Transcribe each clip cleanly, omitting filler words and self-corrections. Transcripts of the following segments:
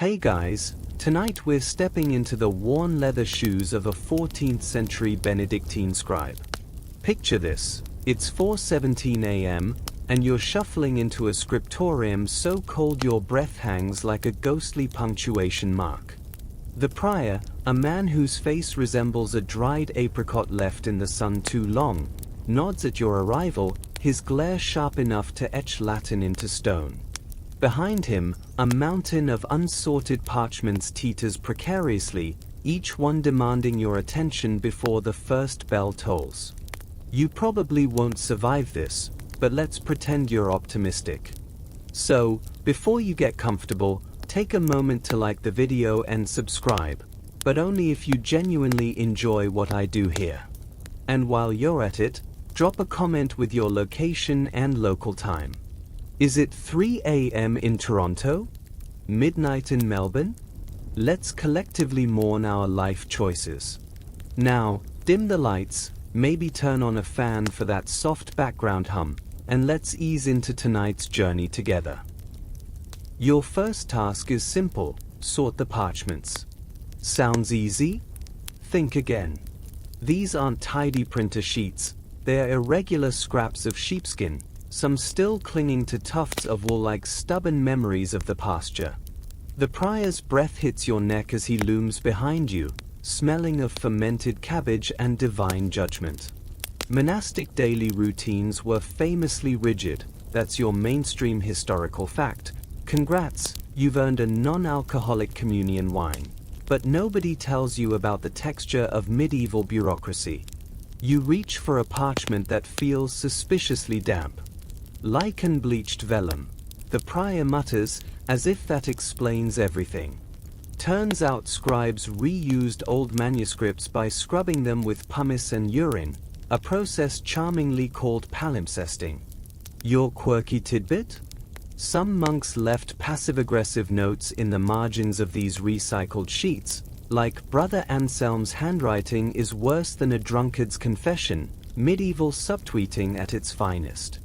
Hey guys, tonight we're stepping into the worn leather shoes of a 14th century Benedictine scribe. Picture this, it's 4:17 a.m., and you're shuffling into a scriptorium so cold your breath hangs like a ghostly punctuation mark. The prior, a man whose face resembles a dried apricot left in the sun too long, nods at your arrival, his glare sharp enough to etch Latin into stone. Behind him, a mountain of unsorted parchments teeters precariously, each one demanding your attention before the first bell tolls. You probably won't survive this, but let's pretend you're optimistic. So, before you get comfortable, take a moment to like the video and subscribe, but only if you genuinely enjoy what I do here. And while you're at it, drop a comment with your location and local time. Is it 3 a.m. in Toronto? Midnight in Melbourne? Let's collectively mourn our life choices. Now, dim the lights, maybe turn on a fan for that soft background hum, and let's ease into tonight's journey together. Your first task is simple: sort the parchments. Sounds easy? Think again. These aren't tidy printer sheets, they're irregular scraps of sheepskin, some still clinging to tufts of wool like stubborn memories of the pasture. The prior's breath hits your neck as he looms behind you, smelling of fermented cabbage and divine judgment. Monastic daily routines were famously rigid, that's your mainstream historical fact. Congrats, you've earned a non-alcoholic communion wine. But nobody tells you about the texture of medieval bureaucracy. You reach for a parchment that feels suspiciously damp. Lichen-bleached vellum, the prior mutters, as if that explains everything. Turns out scribes reused old manuscripts by scrubbing them with pumice and urine, a process charmingly called palimpsesting. Your quirky tidbit? Some monks left passive-aggressive notes in the margins of these recycled sheets, like Brother Anselm's handwriting is worse than a drunkard's confession, medieval subtweeting at its finest.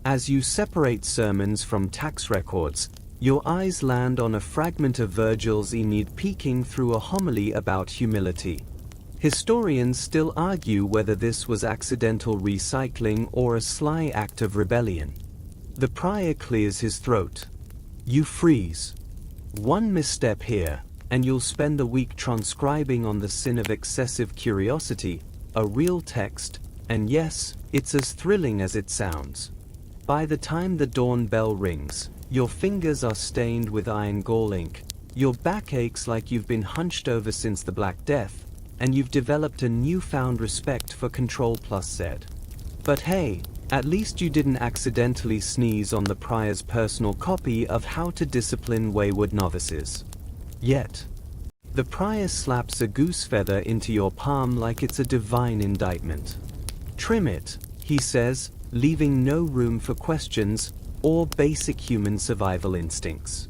As you separate sermons from tax records, your eyes land on a fragment of Virgil's Aeneid peeking through a homily about humility. Historians still argue whether this was accidental recycling or a sly act of rebellion. The prior clears his throat. You freeze. One misstep here, and you'll spend the week transcribing on the sin of excessive curiosity, a real text, and yes, it's as thrilling as it sounds. By the time the dawn bell rings, your fingers are stained with iron gall ink, your back aches like you've been hunched over since the Black Death, and you've developed a newfound respect for Ctrl+Z. But hey, at least you didn't accidentally sneeze on the prior's personal copy of How to Discipline Wayward Novices. Yet. The prior slaps a goose feather into your palm like it's a divine indictment. Trim it, he says, leaving no room for questions or basic human survival instincts.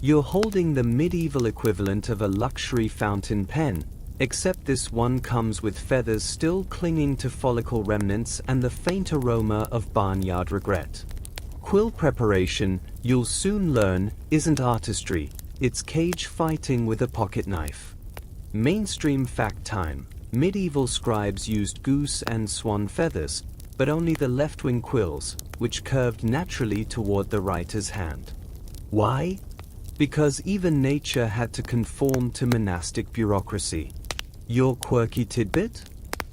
You're holding the medieval equivalent of a luxury fountain pen, except this one comes with feathers still clinging to follicle remnants and the faint aroma of barnyard regret. Quill preparation, you'll soon learn, isn't artistry, it's cage fighting with a pocket knife. Mainstream fact time: medieval scribes used goose and swan feathers, but only the left-wing quills, which curved naturally toward the writer's hand. Why? Because even nature had to conform to monastic bureaucracy. Your quirky tidbit?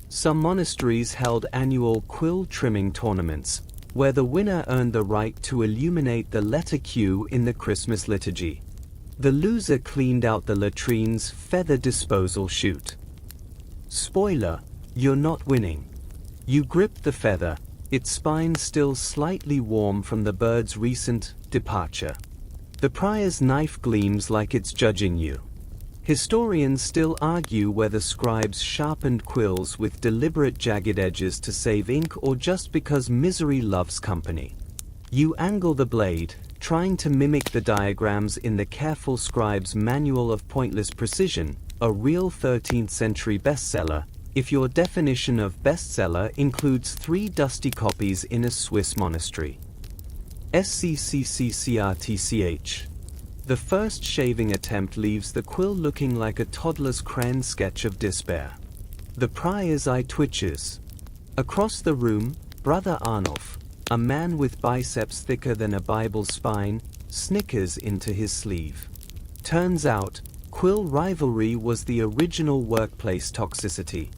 Some monasteries held annual quill trimming tournaments, where the winner earned the right to illuminate the letter Q in the Christmas liturgy. The loser cleaned out the latrine's feather disposal chute. Spoiler, you're not winning. You grip the feather, its spine still slightly warm from the bird's recent departure. The prior's knife gleams like it's judging you. Historians still argue whether scribes sharpened quills with deliberate jagged edges to save ink or just because misery loves company. You angle the blade, trying to mimic the diagrams in the careful scribe's Manual of Pointless Precision, a real 13th century bestseller, if your definition of bestseller includes 3 dusty copies in a Swiss monastery. SCCCCRTCH. The first shaving attempt leaves the quill looking like a toddler's crayon sketch of despair. The prior's eye twitches. Across the room, Brother Arnulf, a man with biceps thicker than a Bible's spine, snickers into his sleeve. Turns out, quill rivalry was the original workplace toxicity.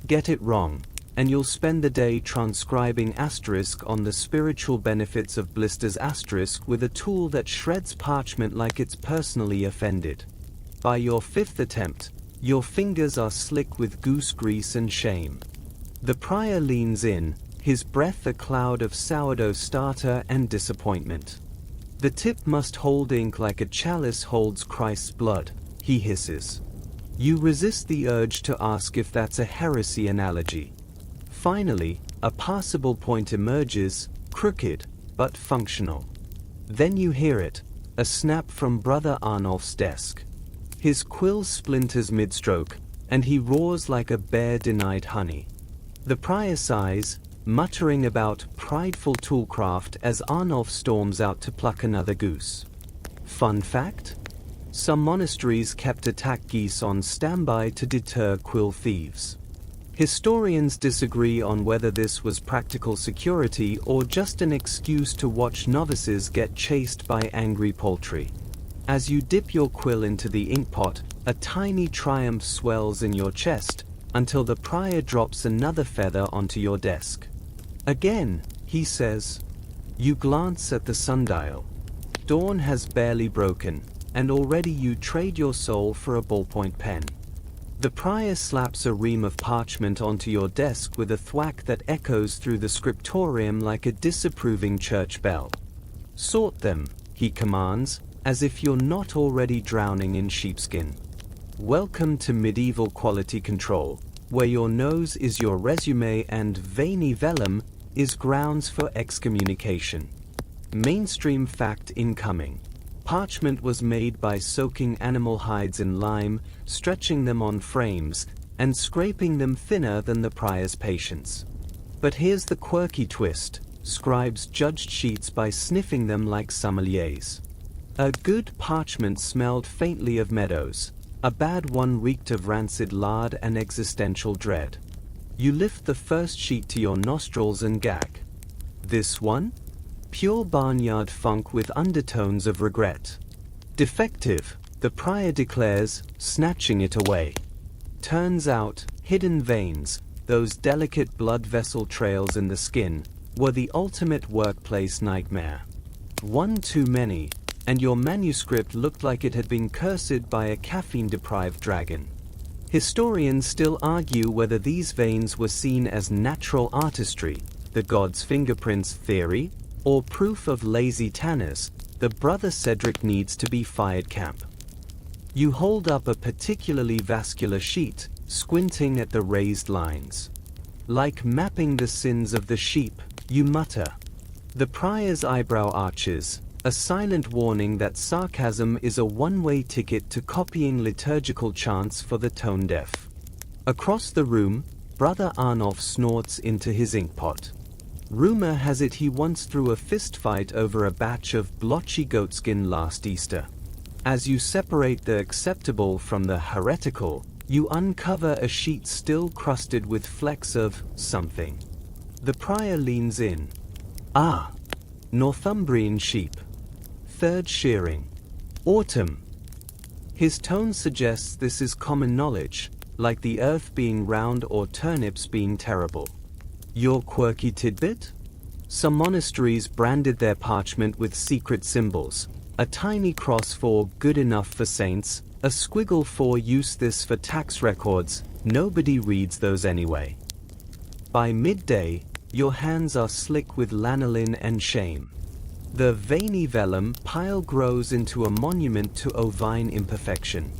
Get it wrong, and you'll spend the day transcribing asterisk on the spiritual benefits of blisters asterisk with a tool that shreds parchment like it's personally offended. By your fifth attempt, your fingers are slick with goose grease and shame. The prior leans in, his breath a cloud of sourdough starter and disappointment. The tip must hold ink like a chalice holds Christ's blood, he hisses. You resist the urge to ask if that's a heresy analogy. Finally, a passable point emerges, crooked, but functional. Then you hear it, a snap from Brother Arnulf's desk. His quill splinters mid-stroke, and he roars like a bear denied honey. The prior sighs, muttering about prideful toolcraft as Arnulf storms out to pluck another goose. Fun fact? Some monasteries kept attack geese on standby to deter quill thieves. Historians disagree on whether this was practical security or just an excuse to watch novices get chased by angry poultry. As you dip your quill into the inkpot, a tiny triumph swells in your chest, until the prior drops another feather onto your desk. Again, he says. You glance at the sundial. Dawn has barely broken, and already you trade your soul for a ballpoint pen. The prior slaps a ream of parchment onto your desk with a thwack that echoes through the scriptorium like a disapproving church bell. Sort them, he commands, as if you're not already drowning in sheepskin. Welcome to medieval quality control, where your nose is your resume and veiny vellum is grounds for excommunication. Mainstream fact incoming. Parchment was made by soaking animal hides in lime, stretching them on frames, and scraping them thinner than the prior's patience. But here's the quirky twist. Scribes judged sheets by sniffing them like sommeliers. A good parchment smelled faintly of meadows. A bad one reeked of rancid lard and existential dread. You lift the first sheet to your nostrils and gag. This one? Pure barnyard funk with undertones of regret. Defective, the prior declares, snatching it away. Turns out, hidden veins, those delicate blood vessel trails in the skin, were the ultimate workplace nightmare. One too many, and your manuscript looked like it had been cursed by a caffeine-deprived dragon. Historians still argue whether these veins were seen as natural artistry, the god's fingerprints theory, or proof of lazy tanners. The Brother Cedric needs to be fired camp. You hold up a particularly vascular sheet, squinting at the raised lines. Like mapping the sins of the sheep, you mutter. The prior's eyebrow arches, a silent warning that sarcasm is a one-way ticket to copying liturgical chants for the tone-deaf. Across the room, Brother Arnulf snorts into his inkpot. Rumor has it he once threw a fistfight over a batch of blotchy goatskin last Easter. As you separate the acceptable from the heretical, you uncover a sheet still crusted with flecks of something. The prior leans in. Ah, Northumbrian sheep. Third shearing. Autumn. His tone suggests this is common knowledge, like the earth being round or turnips being terrible. Your quirky tidbit? Some monasteries branded their parchment with secret symbols. A tiny cross for good enough for saints, a squiggle for use this for tax records. Nobody reads those anyway. By midday, your hands are slick with lanolin and shame. The veiny vellum pile grows into a monument to ovine imperfection.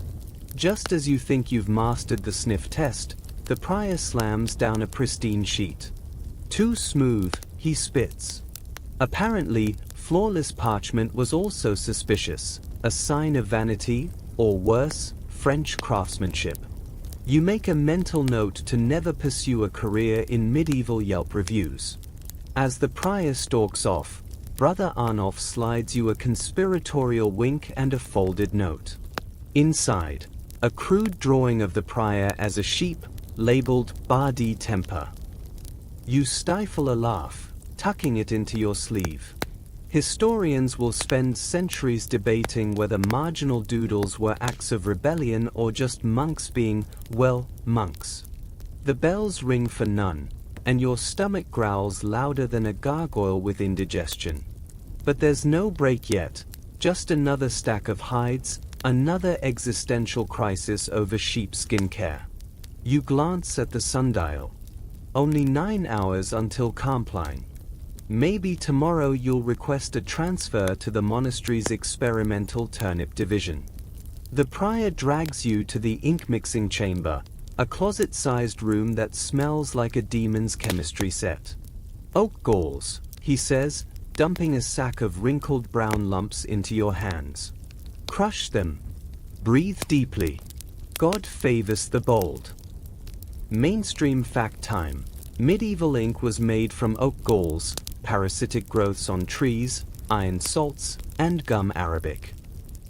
Just as you think you've mastered the sniff test, the prior slams down a pristine sheet. Too smooth, he spits. Apparently, flawless parchment was also suspicious, a sign of vanity, or worse, French craftsmanship. You make a mental note to never pursue a career in medieval Yelp reviews. As the prior stalks off, Brother Arnulf slides you a conspiratorial wink and a folded note. Inside, a crude drawing of the prior as a sheep, labeled Bardi Temper. You stifle a laugh, tucking it into your sleeve. Historians will spend centuries debating whether marginal doodles were acts of rebellion or just monks being, well, monks. The bells ring for none, and your stomach growls louder than a gargoyle with indigestion. But there's no break yet, just another stack of hides, another existential crisis over sheepskin care. You glance at the sundial. Only 9 hours until Compline. Maybe tomorrow you'll request a transfer to the monastery's experimental turnip division. The prior drags you to the ink-mixing chamber, a closet-sized room that smells like a demon's chemistry set. Oak galls, he says, dumping a sack of wrinkled brown lumps into your hands. Crush them. Breathe deeply. God favors the bold. Mainstream fact time. Medieval ink was made from oak galls, parasitic growths on trees, iron salts, and gum arabic.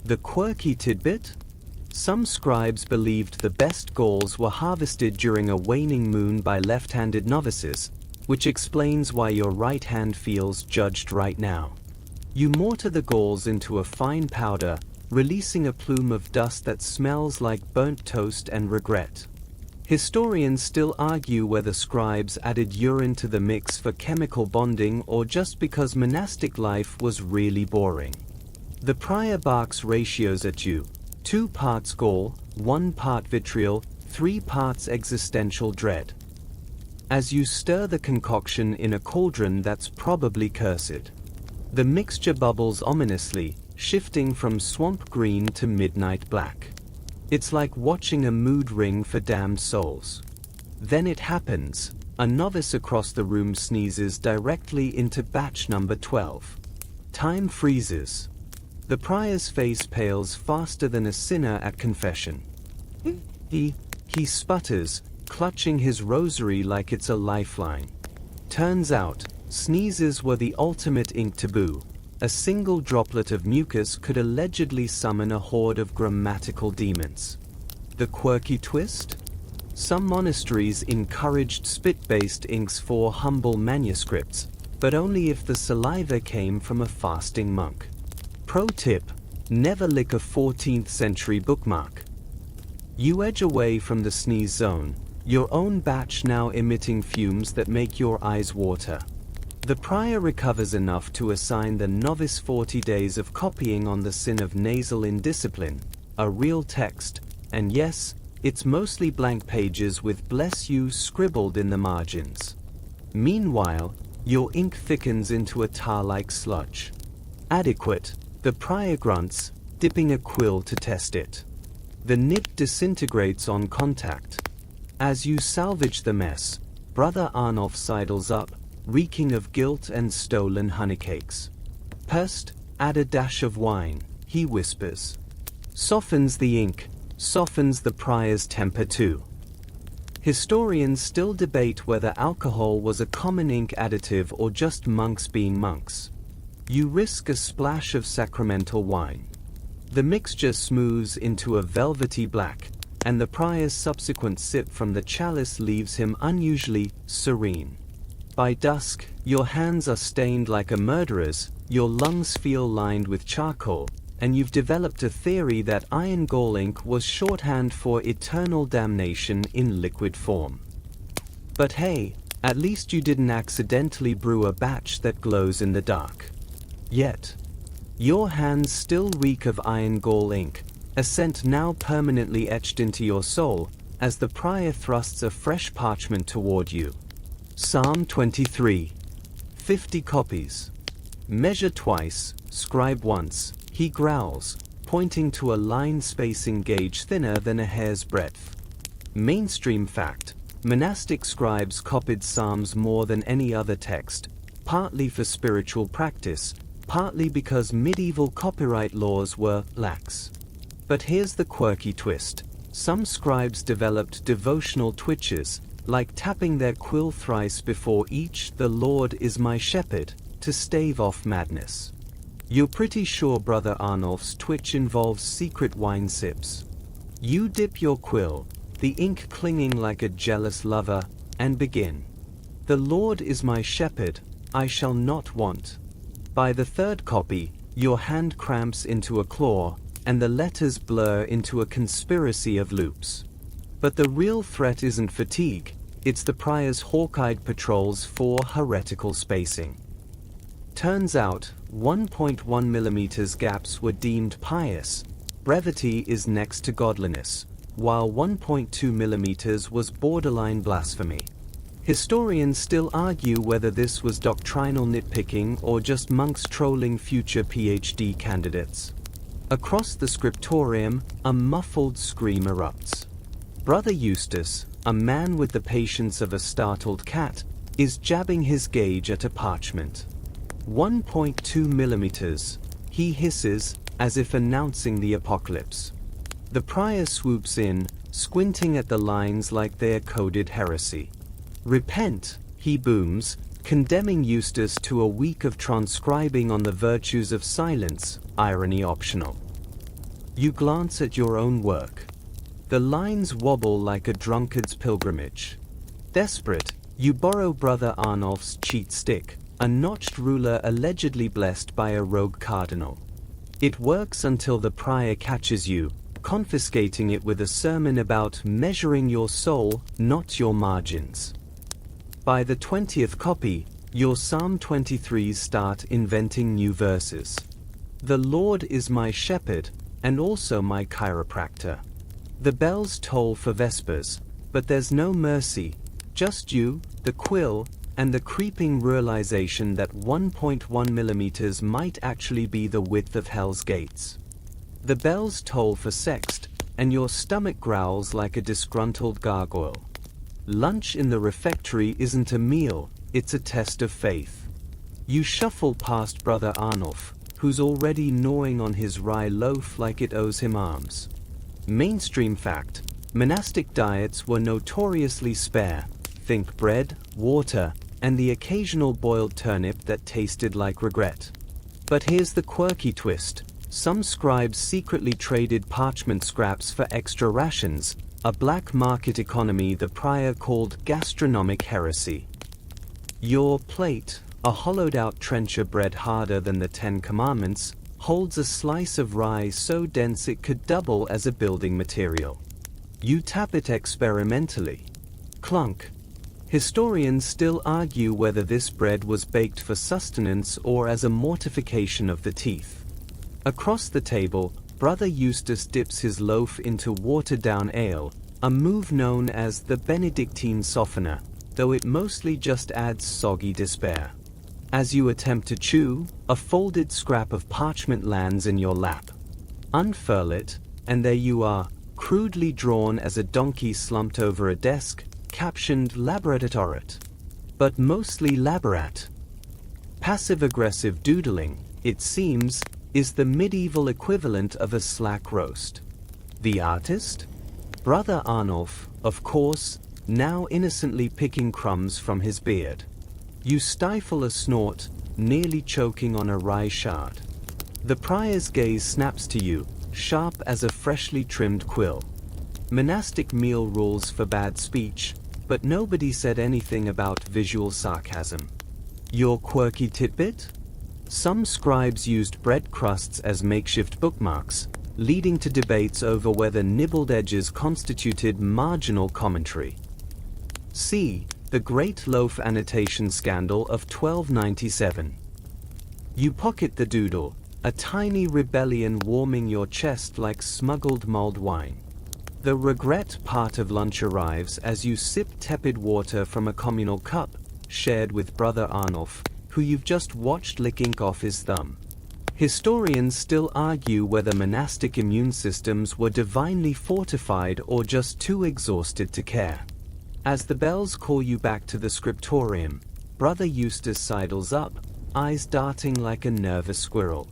The quirky tidbit? Some scribes believed the best galls were harvested during a waning moon by left-handed novices, which explains why your right hand feels judged right now. You mortar the galls into a fine powder, releasing a plume of dust that smells like burnt toast and regret. Historians still argue whether scribes added urine to the mix for chemical bonding or just because monastic life was really boring. The prior barks ratios at you: 2 parts gall, 1 part vitriol, 3 parts existential dread. As you stir the concoction in a cauldron that's probably cursed. The mixture bubbles ominously, shifting from swamp green to midnight black. It's like watching a mood ring for damned souls. Then it happens. A novice across the room sneezes directly into batch number 12. Time freezes. The prior's face pales faster than a sinner at confession. He sputters, clutching his rosary like it's a lifeline. Turns out, sneezes were the ultimate ink taboo. A single droplet of mucus could allegedly summon a horde of grammatical demons. The quirky twist? Some monasteries encouraged spit-based inks for humble manuscripts, but only if the saliva came from a fasting monk. Pro tip: never lick a 14th century bookmark. You edge away from the sneeze zone, your own batch now emitting fumes that make your eyes water. The prior recovers enough to assign the novice 40 days of copying on the sin of nasal indiscipline, a real text, and yes, it's mostly blank pages with "bless you" scribbled in the margins. Meanwhile, your ink thickens into a tar-like sludge. Adequate, the prior grunts, dipping a quill to test it. The nib disintegrates on contact. As you salvage the mess, Brother Arnulf sidles up, reeking of guilt and stolen honeycakes. Pest, add a dash of wine, he whispers. Softens the ink, softens the prior's temper too. Historians still debate whether alcohol was a common ink additive or just monks being monks. You risk a splash of sacramental wine. The mixture smooths into a velvety black, and the prior's subsequent sip from the chalice leaves him unusually serene. By dusk, your hands are stained like a murderer's, your lungs feel lined with charcoal, and you've developed a theory that iron gall ink was shorthand for eternal damnation in liquid form. But hey, at least you didn't accidentally brew a batch that glows in the dark. Yet. Your hands still reek of iron gall ink, a scent now permanently etched into your soul, as the prior thrusts a fresh parchment toward you. Psalm 23. 50 copies. Measure twice, scribe once, he growls, pointing to a line spacing gauge thinner than a hair's breadth. Mainstream fact: monastic scribes copied psalms more than any other text, partly for spiritual practice, partly because medieval copyright laws were lax. But here's the quirky twist: some scribes developed devotional twitches, like tapping their quill thrice before each "the Lord is my shepherd," to stave off madness. You're pretty sure Brother Arnulf's twitch involves secret wine sips. You dip your quill, the ink clinging like a jealous lover, and begin. The Lord is my shepherd, I shall not want. By the third copy, your hand cramps into a claw, and the letters blur into a conspiracy of loops. But the real threat isn't fatigue, it's the prior's hawk-eyed patrols for heretical spacing. Turns out, 1.1 mm gaps were deemed pious. Brevity is next to godliness, while 1.2 mm was borderline blasphemy. Historians still argue whether this was doctrinal nitpicking or just monks trolling future PhD candidates. Across the scriptorium, a muffled scream erupts. Brother Eustace, a man with the patience of a startled cat, is jabbing his gauge at a parchment. 1.2 mm, he hisses, as if announcing the apocalypse. The prior swoops in, squinting at the lines like they're coded heresy. Repent, he booms, condemning Eustace to a week of transcribing on the virtues of silence, irony optional. You glance at your own work. The lines wobble like a drunkard's pilgrimage. Desperate, you borrow Brother Arnulf's cheat stick, a notched ruler allegedly blessed by a rogue cardinal. It works until the prior catches you, confiscating it with a sermon about measuring your soul, not your margins. By the 20th copy, your Psalm 23s start inventing new verses. The Lord is my shepherd, and also my chiropractor. The bells toll for vespers, but there's no mercy, just you, the quill, and the creeping realization that 1.1 mm might actually be the width of Hell's gates. The bells toll for sext, and your stomach growls like a disgruntled gargoyle. Lunch in the refectory isn't a meal, it's a test of faith. You shuffle past Brother Arnulf, who's already gnawing on his rye loaf like it owes him alms. Mainstream fact, monastic diets were notoriously spare. Think bread, water, and the occasional boiled turnip that tasted like regret. But here's the quirky twist. Some scribes secretly traded parchment scraps for extra rations, a black market economy the prior called gastronomic heresy. Your plate, a hollowed-out trencher bread harder than the 10 Commandments, holds a slice of rye so dense it could double as a building material. You tap it experimentally. Clunk. Historians still argue whether this bread was baked for sustenance or as a mortification of the teeth. Across the table, Brother Eustace dips his loaf into watered-down ale, a move known as the Benedictine softener, though it mostly just adds soggy despair. As you attempt to chew, a folded scrap of parchment lands in your lap. Unfurl it, and there you are, crudely drawn as a donkey slumped over a desk, captioned Laboratorit. But mostly Laborat. Passive-aggressive doodling, it seems, is the medieval equivalent of a slack roast. The artist? Brother Arnulf, of course, now innocently picking crumbs from his beard. You stifle a snort, nearly choking on a rye shard. The prior's gaze snaps to you, sharp as a freshly trimmed quill. Monastic meal rules forbade speech, but nobody said anything about visual sarcasm. Your quirky tidbit? Some scribes used bread crusts as makeshift bookmarks, leading to debates over whether nibbled edges constituted marginal commentary. See the Great Loaf Annotation Scandal of 1297. You pocket the doodle, a tiny rebellion warming your chest like smuggled mulled wine. The regret part of lunch arrives as you sip tepid water from a communal cup, shared with Brother Arnulf, who you've just watched lick ink off his thumb. Historians still argue whether monastic immune systems were divinely fortified or just too exhausted to care. As the bells call you back to the scriptorium, Brother Eustace sidles up, eyes darting like a nervous squirrel.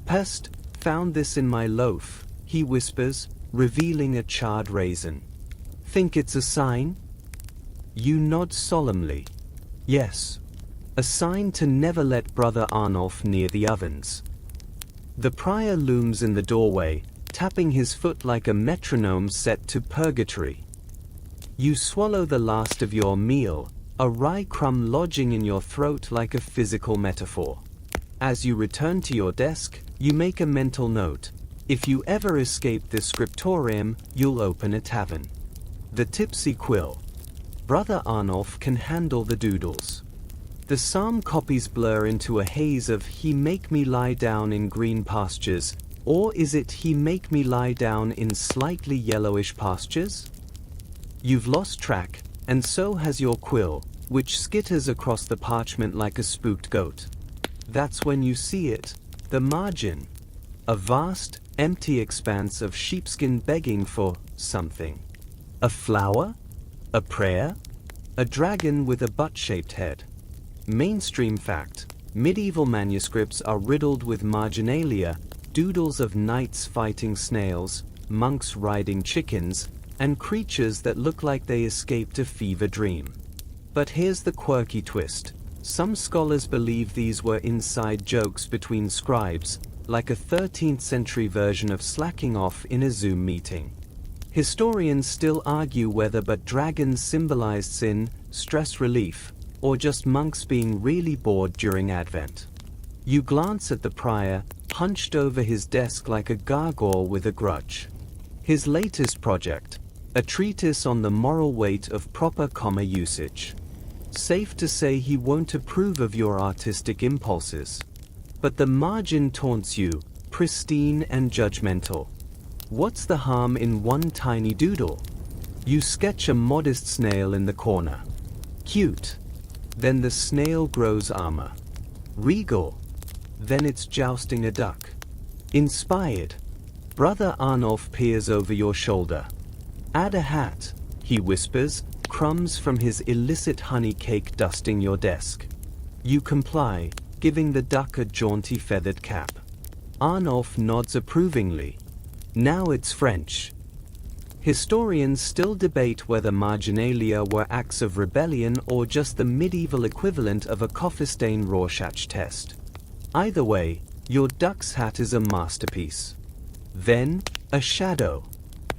Pest, found this in my loaf, he whispers, revealing a charred raisin. Think it's a sign? You nod solemnly. Yes. a sign to never let Brother Arnulf near the ovens. The prior looms in the doorway, tapping his foot like a metronome set to purgatory. You swallow the last of your meal, a rye crumb lodging in your throat like a physical metaphor. As you return to your desk, you make a mental note. If you ever escape this scriptorium, you'll open a tavern. The tipsy quill. Brother Arnulf can handle the doodles. The psalm copies blur into a haze of "He make me lie down in green pastures," or is it "He make me lie down in slightly yellowish pastures"? You've lost track, and so has your quill, which skitters across the parchment like a spooked goat. That's when you see it, the margin. A vast, empty expanse of sheepskin begging for something. A flower? A prayer? A dragon with a butt-shaped head. Mainstream fact: medieval manuscripts are riddled with marginalia, doodles of knights fighting snails, monks riding chickens, and creatures that look like they escaped a fever dream. But here's the quirky twist. Some scholars believe these were inside jokes between scribes, like a 13th century version of slacking off in a Zoom meeting. Historians still argue whether but dragons symbolized sin, stress relief, or just monks being really bored during Advent. You glance at the prior, hunched over his desk like a gargoyle with a grudge. His latest project, a treatise on the moral weight of proper comma usage. Safe to say he won't approve of your artistic impulses. But the margin taunts you, pristine and judgmental. What's the harm in one tiny doodle? You sketch a modest snail in the corner. Cute. Then the snail grows armor. Regal. Then it's jousting a duck. Inspired. Brother Arnulf peers over your shoulder. "Add a hat," he whispers, crumbs from his illicit honey cake dusting your desk. You comply, giving the duck a jaunty feathered cap. Arnulf nods approvingly. Now it's French. Historians still debate whether marginalia were acts of rebellion or just the medieval equivalent of a Coffestain-Rorschach test. Either way, your duck's hat is a masterpiece. Then, a shadow.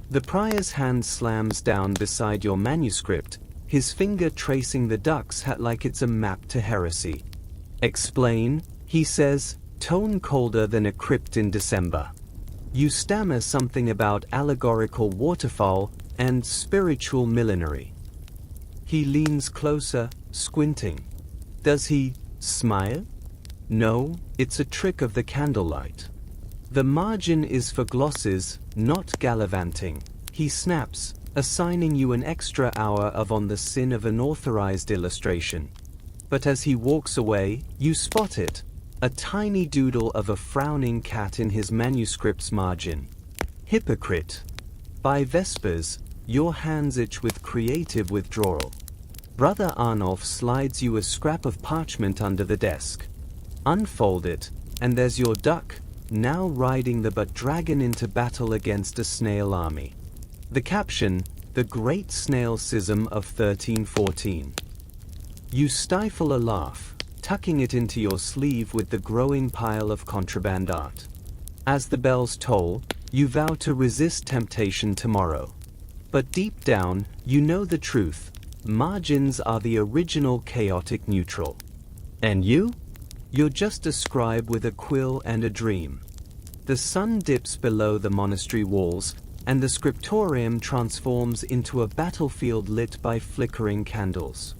The prior's hand slams down beside your manuscript, his finger tracing the duck's hat like it's a map to heresy. "Explain," he says, tone colder than a crypt in December. You stammer something about allegorical waterfowl and spiritual millinery. He leans closer, squinting. Does he smile? No, it's a trick of the candlelight. The margin is for glosses, not gallivanting. He snaps, assigning you an extra hour of on the sin of an authorized illustration. But as he walks away, you spot it. A tiny doodle of a frowning cat in his manuscript's margin. Hypocrite. By Vespers, your hands itch with creative withdrawal. Brother Arnulf slides you a scrap of parchment under the desk. Unfold it, and there's your duck, now riding the but dragon into battle against a snail army. The caption, "The Great Snail Schism of 1314. You stifle a laugh, tucking it into your sleeve with the growing pile of contraband art. As the bells toll, you vow to resist temptation tomorrow. But deep down, you know the truth. Margins are the original chaotic neutral. And you? You're just a scribe with a quill and a dream. The sun dips below the monastery walls, and the scriptorium transforms into a battlefield lit by flickering candles.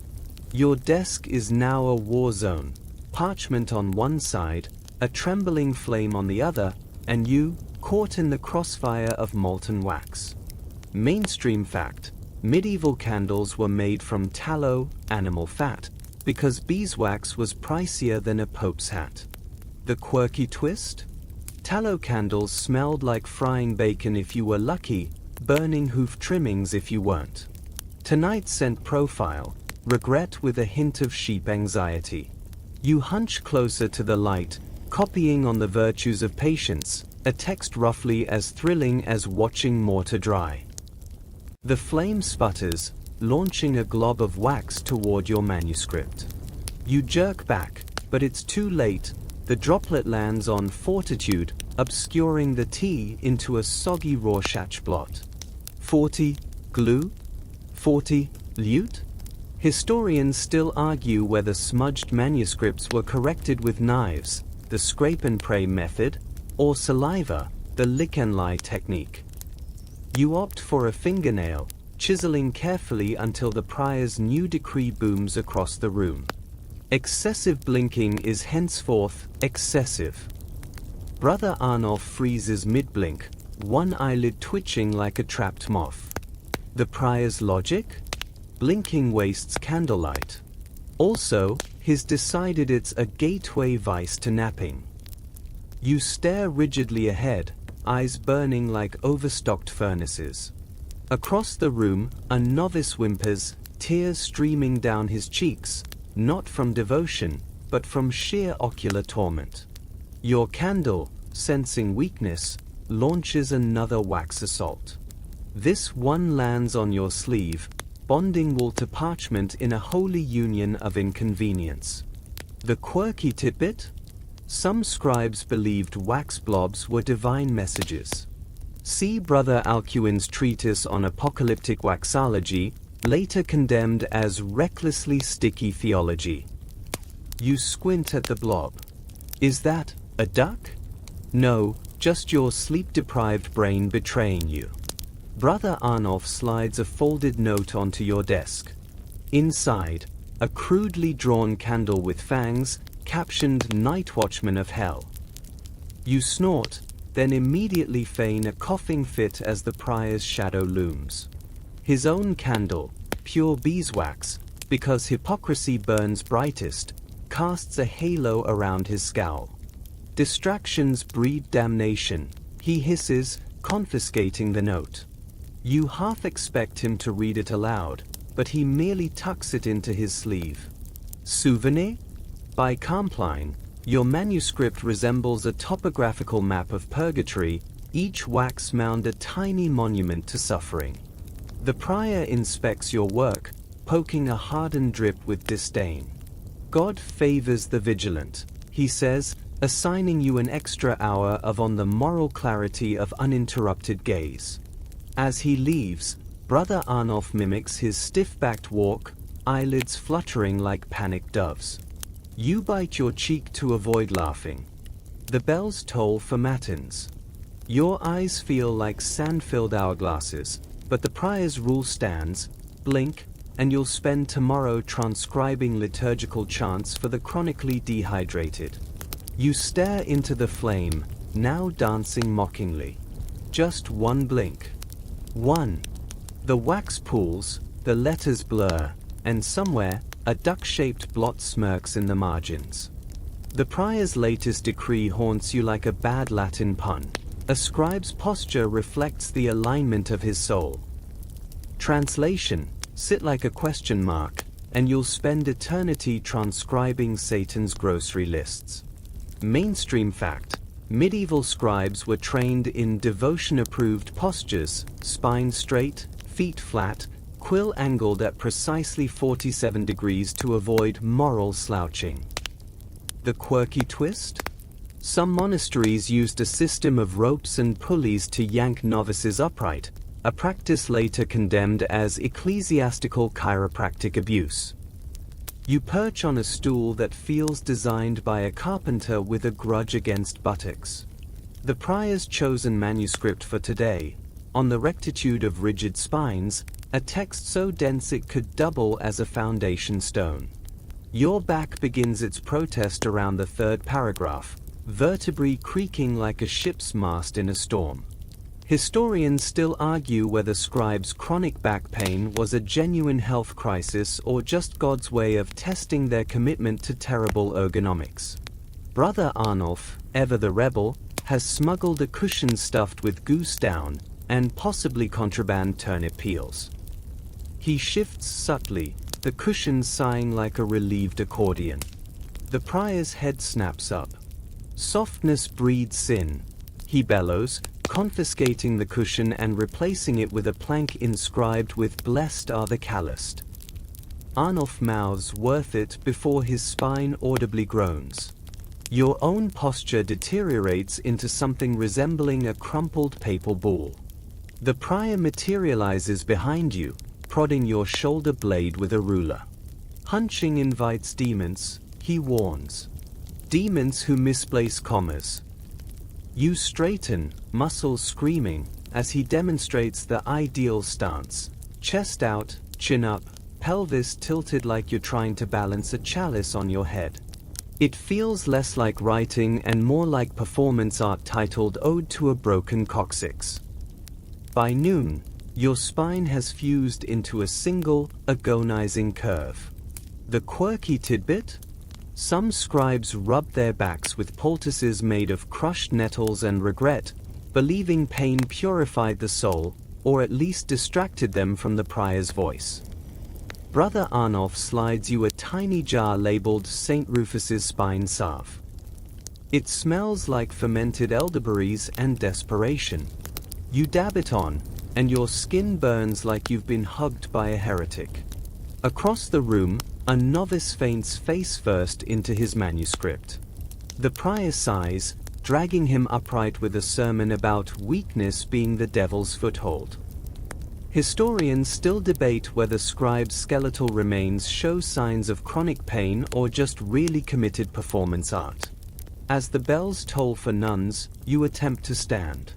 Your desk is now a war zone, parchment on one side, a trembling flame on the other, and you, caught in the crossfire of molten wax. Mainstream fact: medieval candles were made from tallow, animal fat, because beeswax was pricier than a pope's hat. The quirky twist? Tallow candles smelled like frying bacon if you were lucky, burning hoof trimmings if you weren't. Tonight's scent profile: regret with a hint of sheep anxiety. You hunch closer to the light, copying on the virtues of patience, a text roughly as thrilling as watching mortar dry. The flame sputters, launching a glob of wax toward your manuscript. You jerk back, but it's too late. The droplet lands on fortitude, obscuring the T into a soggy Rorschach blot. 40. Glue? 40. Lute? Historians still argue whether smudged manuscripts were corrected with knives, the scrape and pray method, or saliva, the lick and lie technique. You opt for a fingernail, chiseling carefully until the prior's new decree booms across the room. Excessive blinking is henceforth excessive. Brother Arnulf freezes mid-blink, one eyelid twitching like a trapped moth. The prior's logic? Blinking wastes candlelight. Also, he's decided it's a gateway vice to napping. You stare rigidly ahead, eyes burning like overstocked furnaces. Across the room, a novice whimpers, tears streaming down his cheeks, not from devotion, but from sheer ocular torment. Your candle, sensing weakness, launches another wax assault. This one lands on your sleeve, bonding wool to parchment in a holy union of inconvenience. The quirky tidbit? Some scribes believed wax blobs were divine messages. See Brother Alcuin's treatise on apocalyptic waxology, later condemned as recklessly sticky theology. You squint at the blob. Is that a duck? No, just your sleep-deprived brain betraying you. Brother Arnulf slides a folded note onto your desk. Inside, a crudely drawn candle with fangs, captioned Night Watchman of Hell. You snort, then immediately feign a coughing fit as the prior's shadow looms. His own candle, pure beeswax, because hypocrisy burns brightest, casts a halo around his scowl. Distractions breed damnation, he hisses, confiscating the note. You half expect him to read it aloud, but he merely tucks it into his sleeve. Souvenir? By Compline, your manuscript resembles a topographical map of purgatory, each wax mound a tiny monument to suffering. The prior inspects your work, poking a hardened drip with disdain. God favors the vigilant, he says, assigning you an extra hour of on the moral clarity of uninterrupted gaze. As he leaves, Brother Arnulf mimics his stiff-backed walk, eyelids fluttering like panicked doves. You bite your cheek to avoid laughing. The bells toll for matins. Your eyes feel like sand-filled hourglasses, but the prior's rule stands: blink, and you'll spend tomorrow transcribing liturgical chants for the chronically dehydrated. You stare into the flame, now dancing mockingly. Just one blink. One. The wax pools, the letters blur, and somewhere, a duck-shaped blot smirks in the margins. The prior's latest decree haunts you like a bad Latin pun. A scribe's posture reflects the alignment of his soul. Translation: sit like a question mark, and you'll spend eternity transcribing Satan's grocery lists. Mainstream fact: medieval scribes were trained in devotion-approved postures, spine straight, feet flat, quill angled at precisely 47 degrees to avoid moral slouching. The quirky twist? Some monasteries used a system of ropes and pulleys to yank novices upright, a practice later condemned as ecclesiastical chiropractic abuse. You perch on a stool that feels designed by a carpenter with a grudge against buttocks. The prior's chosen manuscript for today, on the rectitude of rigid spines, a text so dense it could double as a foundation stone. Your back begins its protest around the third paragraph, vertebrae creaking like a ship's mast in a storm. Historians still argue whether Scribe's chronic back pain was a genuine health crisis or just God's way of testing their commitment to terrible ergonomics. Brother Arnulf, ever the rebel, has smuggled a cushion stuffed with goose down and possibly contraband turnip peels. He shifts subtly, the cushion sighing like a relieved accordion. The prior's head snaps up. Softness breeds sin, he bellows, confiscating the cushion and replacing it with a plank inscribed with "Blessed are the calloused." Arnulf mouths worth it before his spine audibly groans. Your own posture deteriorates into something resembling a crumpled paper ball. The prior materializes behind you, prodding your shoulder blade with a ruler. Hunching invites demons, he warns. Demons who misplace commas. You straighten, muscles screaming, as he demonstrates the ideal stance. Chest out, chin up, pelvis tilted like you're trying to balance a chalice on your head. It feels less like writing and more like performance art titled Ode to a Broken Coccyx. By noon, your spine has fused into a single, agonizing curve. The quirky tidbit? Some scribes rubbed their backs with poultices made of crushed nettles and regret, believing pain purified the soul, or at least distracted them from the prior's voice. Brother Arnulf slides you a tiny jar labeled St. Rufus's Spine Salve. It smells like fermented elderberries and desperation. You dab it on, and your skin burns like you've been hugged by a heretic. Across the room, a novice faints face first into his manuscript. The prior sighs, dragging him upright with a sermon about weakness being the devil's foothold. Historians still debate whether Scribe's skeletal remains show signs of chronic pain or just really committed performance art. As the bells toll for nuns, you attempt to stand.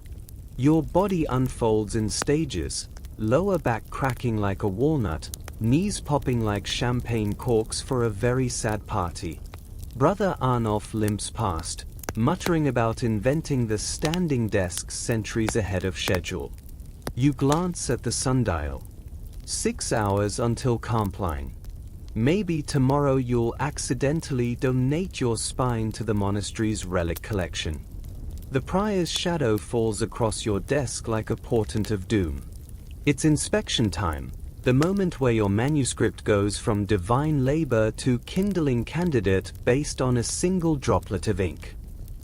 Your body unfolds in stages, lower back cracking like a walnut, knees popping like champagne corks for a very sad party. Brother Arnulf limps past, muttering about inventing the standing desk centuries ahead of schedule. You glance at the sundial. 6 hours until Compline. Maybe tomorrow you'll accidentally donate your spine to the monastery's relic collection. The prior's shadow falls across your desk like a portent of doom. It's inspection time, the moment where your manuscript goes from divine labor to kindling candidate based on a single droplet of ink.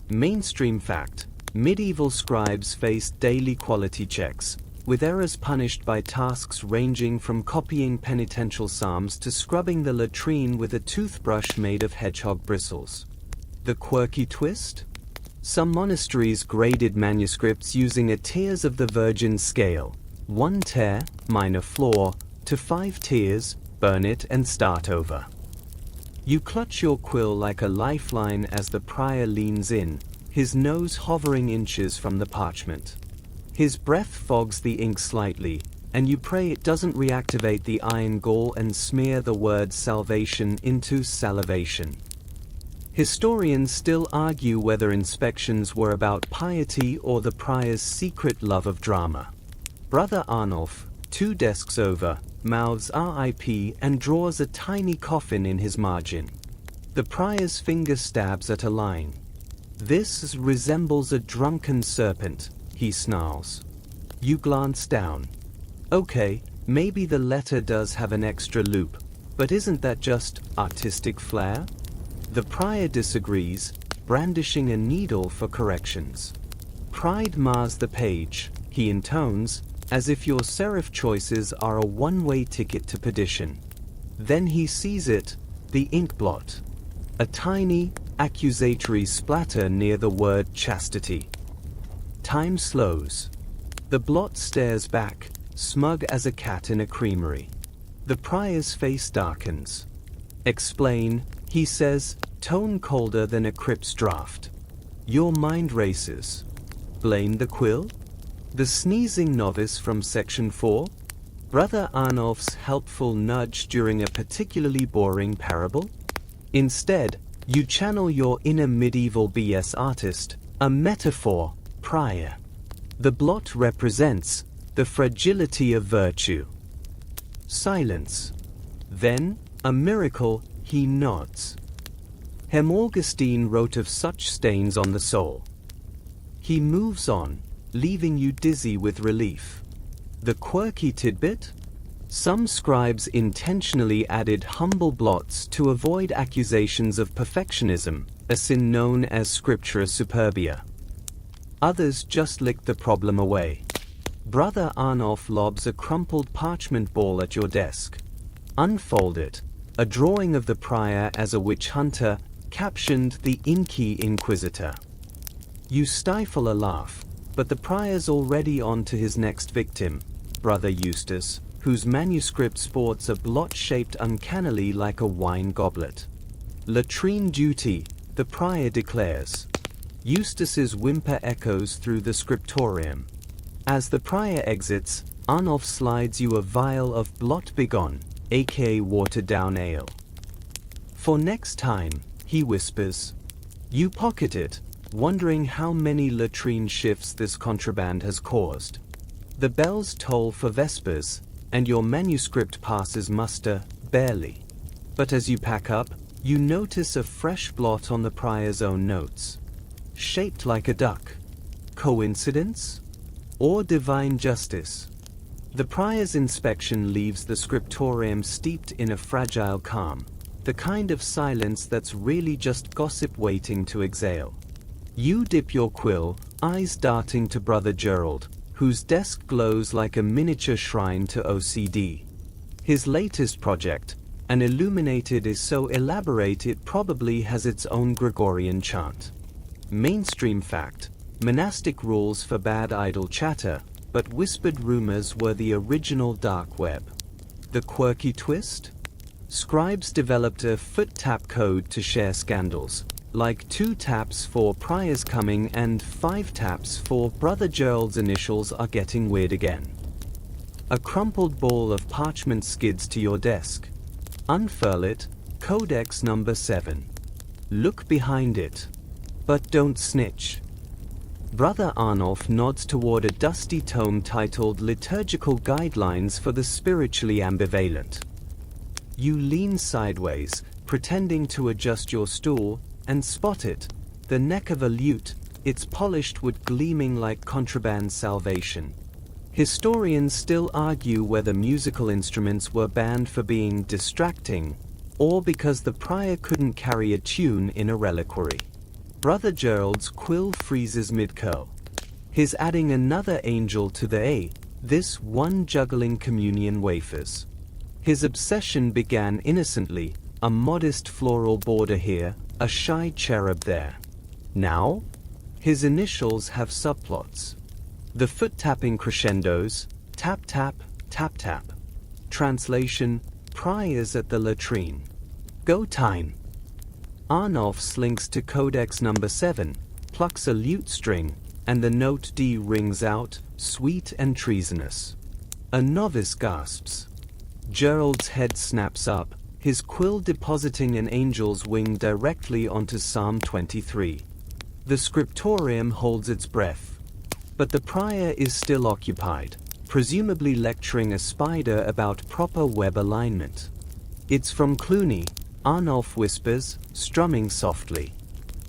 Mainstream fact: medieval scribes faced daily quality checks, with errors punished by tasks ranging from copying penitential psalms to scrubbing the latrine with a toothbrush made of hedgehog bristles. The quirky twist? Some monasteries graded manuscripts using a Tears of the Virgin scale: 1 tear, minor flaw, to 5 tears, burn it and start over. You clutch your quill like a lifeline as the prior leans in, his nose hovering inches from the parchment. His breath fogs the ink slightly, and you pray it doesn't reactivate the iron gall and smear the word salvation into salivation. Historians still argue whether inspections were about piety or the prior's secret love of drama. Brother Arnulf, 2 desks over, mouths RIP and draws a tiny coffin in his margin. The prior's finger stabs at a line. This resembles a drunken serpent, he snarls. You glance down. Okay, maybe the letter does have an extra loop, but isn't that just artistic flair? The prior disagrees, brandishing a needle for corrections. Pride mars the page, he intones, as if your serif choices are a one-way ticket to perdition. Then he sees it, the ink blot. A tiny, accusatory splatter near the word chastity. Time slows. The blot stares back, smug as a cat in a creamery. The prior's face darkens. Explain, he says, tone colder than a Crips draft. Your mind races. Blame the quill? The sneezing novice from section 4? Brother Arnulf's helpful nudge during a particularly boring parable? Instead, you channel your inner medieval BS artist, a metaphor, prior. The blot represents the fragility of virtue. Silence. Then, a miracle, he nods. Hem Augustine wrote of such stains on the soul. He moves on, leaving you dizzy with relief. The quirky tidbit? Some scribes intentionally added humble blots to avoid accusations of perfectionism, a sin known as scriptura superbia. Others just licked the problem away. Brother Arnulf lobs a crumpled parchment ball at your desk. Unfold it. A drawing of the prior as a witch hunter, captioned "The Inky Inquisitor." You stifle a laugh, but the prior's already on to his next victim, Brother Eustace, whose manuscript sports a blot shaped uncannily like a wine goblet. "Latrine duty," the prior declares. Eustace's whimper echoes through the scriptorium. As the prior exits, Arnulf slides you a vial of blot begone, aka watered-down ale. "For next time," he whispers. You pocket it, wondering how many latrine shifts this contraband has caused. The bells toll for vespers, and your manuscript passes muster, barely. But as you pack up, you notice a fresh blot on the prior's own notes. Shaped like a duck. Coincidence? Or divine justice? The prior's inspection leaves the scriptorium steeped in a fragile calm, the kind of silence that's really just gossip waiting to exhale. You dip your quill, eyes darting to Brother Gerald, whose desk glows like a miniature shrine to OCD. His latest project, an illuminated, is so elaborate it probably has its own Gregorian chant. Mainstream fact: monastic rules forbade idle chatter, but whispered rumors were the original dark web. The quirky twist? Scribes developed a foot tap code to share scandals, like 2 taps for prior's coming and 5 taps for Brother Gerald's initials are getting weird again. A crumpled ball of parchment skids to your desk. Unfurl it, Codex number 7. Look behind it. But don't snitch. Brother Arnulf nods toward a dusty tome titled Liturgical Guidelines for the Spiritually Ambivalent. You lean sideways, pretending to adjust your stool, and spot it, the neck of a lute, its polished wood gleaming like contraband salvation. Historians still argue whether musical instruments were banned for being distracting, or because the prior couldn't carry a tune in a reliquary. Brother Gerald's quill freezes mid-curl. He's adding another angel to the A, this one juggling communion wafers. His obsession began innocently, a modest floral border here, a shy cherub there. Now? His initials have subplots. The foot-tapping crescendos, tap-tap, tap-tap. Translation: priors at the latrine. Go time. Arnulf slinks to Codex number 7, plucks a lute string, and the note D rings out, sweet and treasonous. A novice gasps. Gerald's head snaps up, his quill depositing an angel's wing directly onto Psalm 23. The scriptorium holds its breath. But the prior is still occupied, presumably lecturing a spider about proper web alignment. It's from Cluny, Arnulf whispers, strumming softly.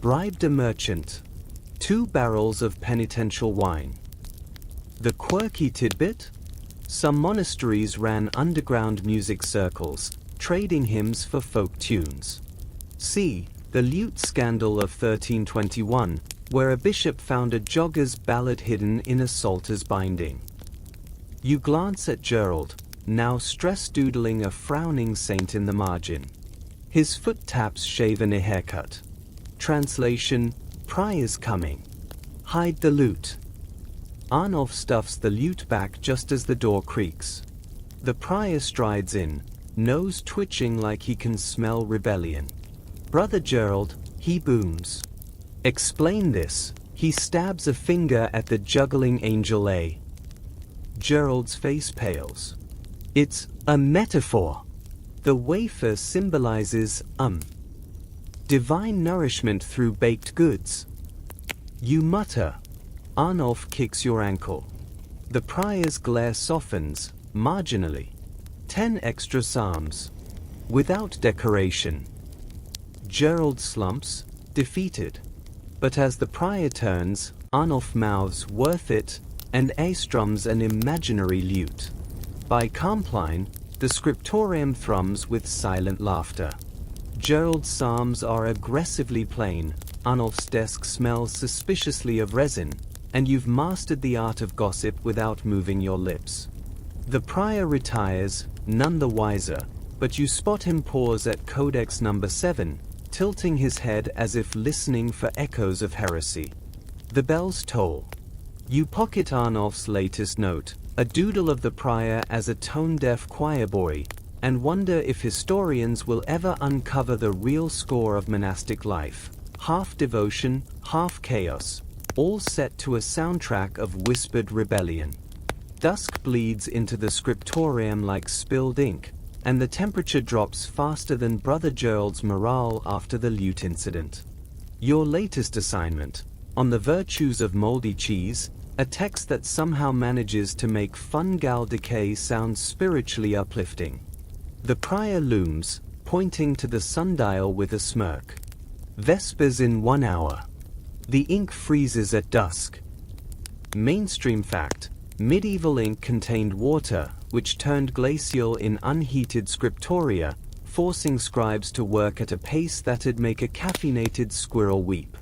Bribed a merchant. 2 barrels of penitential wine. The quirky tidbit? Some monasteries ran underground music circles, trading hymns for folk tunes. See, the lute scandal of 1321, where a bishop found a jogger's ballad hidden in a psalter's binding. You glance at Gerald, now stress-doodling a frowning saint in the margin. His foot taps shaven a haircut. Translation: prior's coming. Hide the lute. Arnulf stuffs the lute back just as the door creaks. The prior strides in, nose twitching like he can smell rebellion. Brother Gerald, he booms. Explain this. He stabs a finger at the juggling angel A. Gerald's face pales. It's a metaphor. The wafer symbolizes, divine nourishment through baked goods. You mutter. Arnulf kicks your ankle. The prior's glare softens, marginally. 10 extra psalms. Without decoration. Gerald slumps, defeated. But as the prior turns, Arnulf mouths worth it, and A strums an imaginary lute. By Compline, the scriptorium thrums with silent laughter. Gerald's psalms are aggressively plain, Arnulf's desk smells suspiciously of resin, and you've mastered the art of gossip without moving your lips. The prior retires, none the wiser, but you spot him pause at Codex number 7, tilting his head as if listening for echoes of heresy. The bells toll. You pocket Arnulf's latest note, a doodle of the prior as a tone-deaf choir boy, and wonder if historians will ever uncover the real score of monastic life, half devotion, half chaos, all set to a soundtrack of whispered rebellion. Dusk bleeds into the scriptorium like spilled ink, and the temperature drops faster than Brother Gerald's morale after the lute incident. Your latest assignment, on the virtues of moldy cheese, a text that somehow manages to make fungal decay sound spiritually uplifting. The prior looms, pointing to the sundial with a smirk. Vespers in 1 hour. The ink freezes at dusk. Mainstream fact: medieval ink contained water, which turned glacial in unheated scriptoria, forcing scribes to work at a pace that'd make a caffeinated squirrel weep.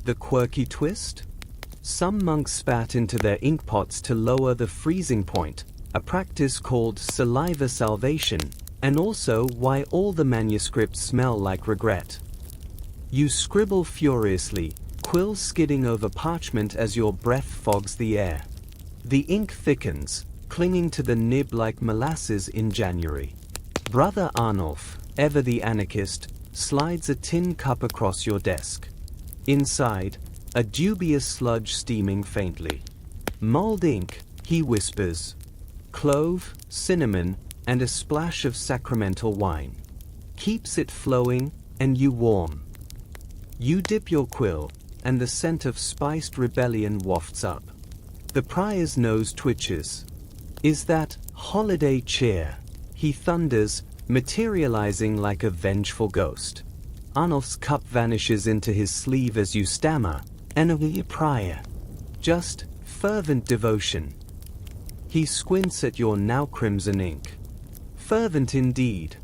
The quirky twist? Some monks spat into their inkpots to lower the freezing point, a practice called saliva salvation, and also why all the manuscripts smell like regret. You scribble furiously, quill skidding over parchment as your breath fogs the air. The ink thickens, clinging to the nib like molasses in January. Brother Arnulf, ever the anarchist, slides a tin cup across your desk. Inside, a dubious sludge steaming faintly. Mulled ink, he whispers. Clove, cinnamon, and a splash of sacramental wine. Keeps it flowing, and you warm. You dip your quill, and the scent of spiced rebellion wafts up. The prior's nose twitches. Is that holiday cheer? He thunders, materializing like a vengeful ghost. Arnulf's cup vanishes into his sleeve as you stammer, "Enemy prior." Just fervent devotion. He squints at your now crimson ink. Fervent indeed.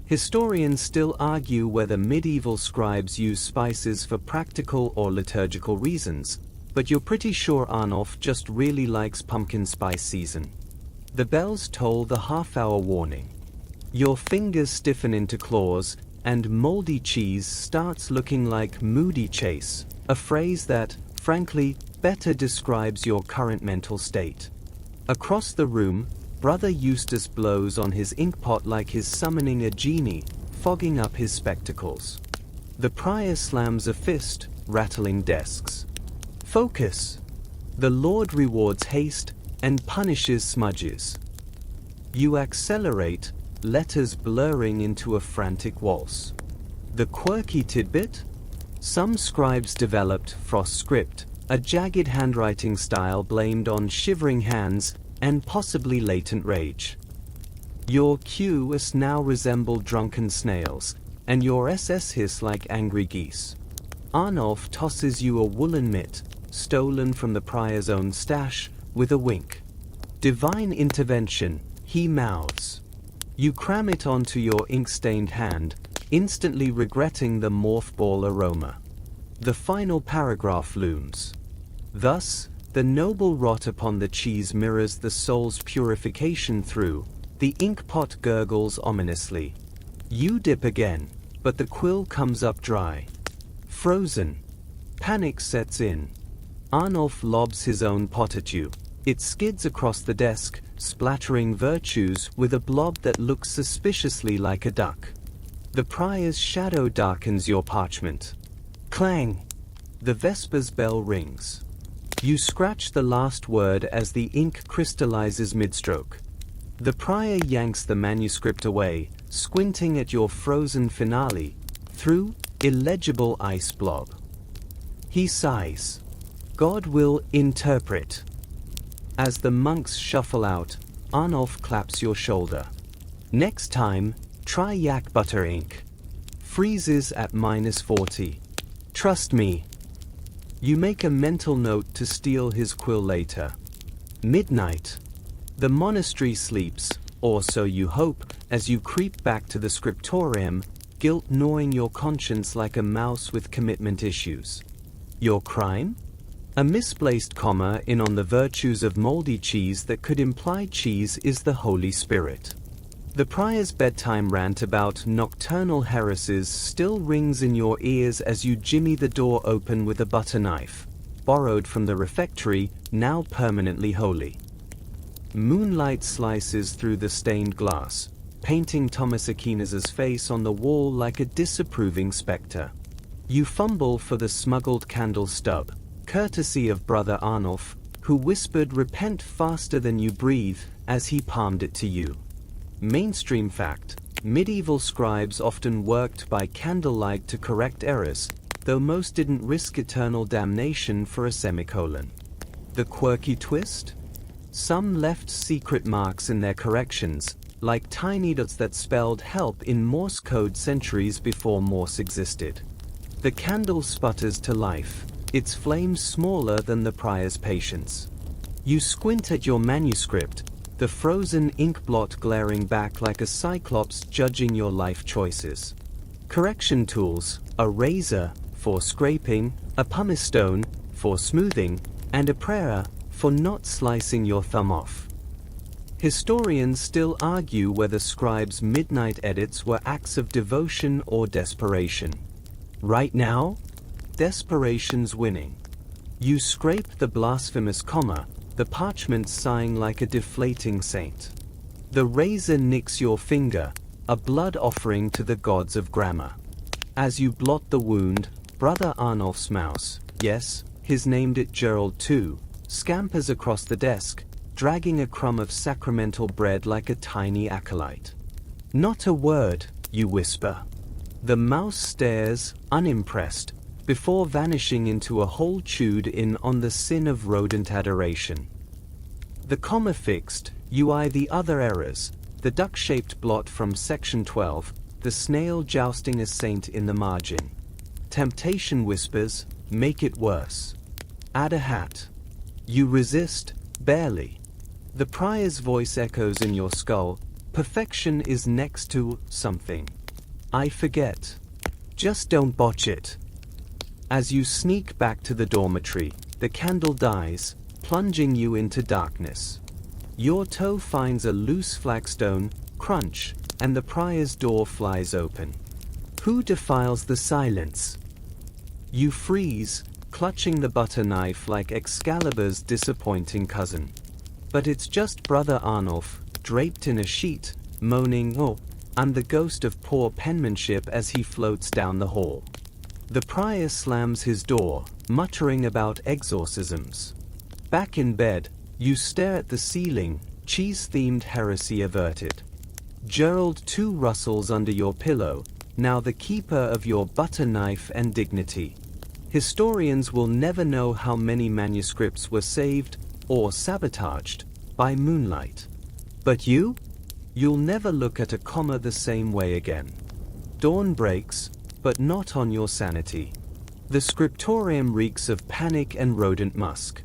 Historians still argue whether medieval scribes used spices for practical or liturgical reasons, but you're pretty sure Arnulf just really likes pumpkin spice season. The bells toll the half-hour warning. Your fingers stiffen into claws, and moldy cheese starts looking like moody chase, a phrase that, frankly, better describes your current mental state. Across the room, Brother Eustace blows on his inkpot like he's summoning a genie, fogging up his spectacles. The prior slams a fist, rattling desks. Focus! The Lord rewards haste and punishes smudges. You accelerate, letters blurring into a frantic waltz. The quirky tidbit? Some scribes developed frost script, a jagged handwriting style blamed on shivering hands and possibly latent rage. Your Qs now resemble drunken snails, and your SS hiss like angry geese. Arnulf tosses you a woolen mitt, stolen from the prior's own stash, with a wink. Divine intervention, he mouths. You cram it onto your ink-stained hand, instantly regretting the mothball aroma. The final paragraph looms. Thus, the noble rot upon the cheese mirrors the soul's purification through, the inkpot gurgles ominously. You dip again, but the quill comes up dry. Frozen. Panic sets in. Arnulf lobs his own pot at you. It skids across the desk, splattering virtues with a blob that looks suspiciously like a duck. The prior's shadow darkens your parchment. Clang! The Vespers bell rings. You scratch the last word as the ink crystallizes mid-stroke. The prior yanks the manuscript away, squinting at your frozen finale, through illegible ice blob. He sighs. God will interpret. As the monks shuffle out, Arnulf claps your shoulder. Next time, try yak butter ink. Freezes at -40. Trust me. You make a mental note to steal his quill later. Midnight. The monastery sleeps, or so you hope, as you creep back to the scriptorium, guilt gnawing your conscience like a mouse with commitment issues. Your crime? A misplaced comma in on the virtues of moldy cheese that could imply cheese is the Holy Spirit. The prior's bedtime rant about nocturnal heresies still rings in your ears as you jimmy the door open with a butter knife, borrowed from the refectory, now permanently holy. Moonlight slices through the stained glass, painting Thomas Aquinas's face on the wall like a disapproving spectre. You fumble for the smuggled candle stub, courtesy of Brother Arnulf, who whispered "repent faster than you breathe" as he palmed it to you. Mainstream fact: medieval scribes often worked by candlelight to correct errors, though most didn't risk eternal damnation for a semicolon. The quirky twist? Some left secret marks in their corrections, like tiny dots that spelled help in Morse code centuries before Morse existed. The candle sputters to life, its flame smaller than the prior's patience. You squint at your manuscript, the frozen ink blot glaring back like a cyclops judging your life choices. Correction tools: a razor for scraping, a pumice stone for smoothing, and a prayer for not slicing your thumb off. Historians still argue whether Scribe's midnight edits were acts of devotion or desperation. Right now, desperation's winning. You scrape the blasphemous comma, the parchment sighing like a deflating saint. The razor nicks your finger, a blood offering to the gods of grammar. As you blot the wound, Brother Arnulf's mouse, yes, he's named it Gerald too, scampers across the desk, dragging a crumb of sacramental bread like a tiny acolyte. "Not a word," you whisper. The mouse stares, unimpressed, before vanishing into a hole chewed in on the sin of rodent adoration. The comma fixed, you eye the other errors, the duck-shaped blot from section 12, the snail jousting a saint in the margin. Temptation whispers, "Make it worse. Add a hat." You resist, barely. The prior's voice echoes in your skull, "Perfection is next to something. I forget. Just don't botch it." As you sneak back to the dormitory, the candle dies, plunging you into darkness. Your toe finds a loose flagstone, crunch, and the prior's door flies open. Who defiles the silence? You freeze, clutching the butter knife like Excalibur's disappointing cousin. But it's just Brother Arnulf, draped in a sheet, moaning, "Oh, I'm the ghost of poor penmanship," as he floats down the hall. The prior slams his door, muttering about exorcisms. Back in bed, you stare at the ceiling, cheese-themed heresy averted. Gerald too rustles under your pillow, now the keeper of your butter knife and dignity. Historians will never know how many manuscripts were saved, or sabotaged, by moonlight. But you? You'll never look at a comma the same way again. Dawn breaks, but not on your sanity. The scriptorium reeks of panic and rodent musk.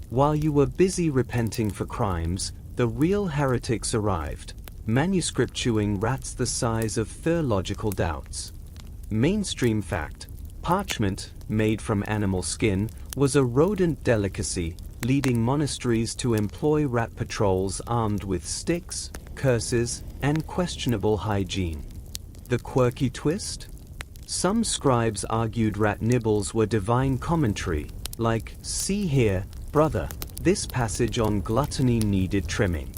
While you were busy repenting for crimes, the real heretics arrived, manuscript-chewing rats the size of theological doubts. Mainstream fact: parchment, made from animal skin, was a rodent delicacy, leading monasteries to employ rat patrols armed with sticks, curses, and questionable hygiene. The quirky twist? Some scribes argued rat nibbles were divine commentary, like, "See here, brother, this passage on gluttony needed trimming."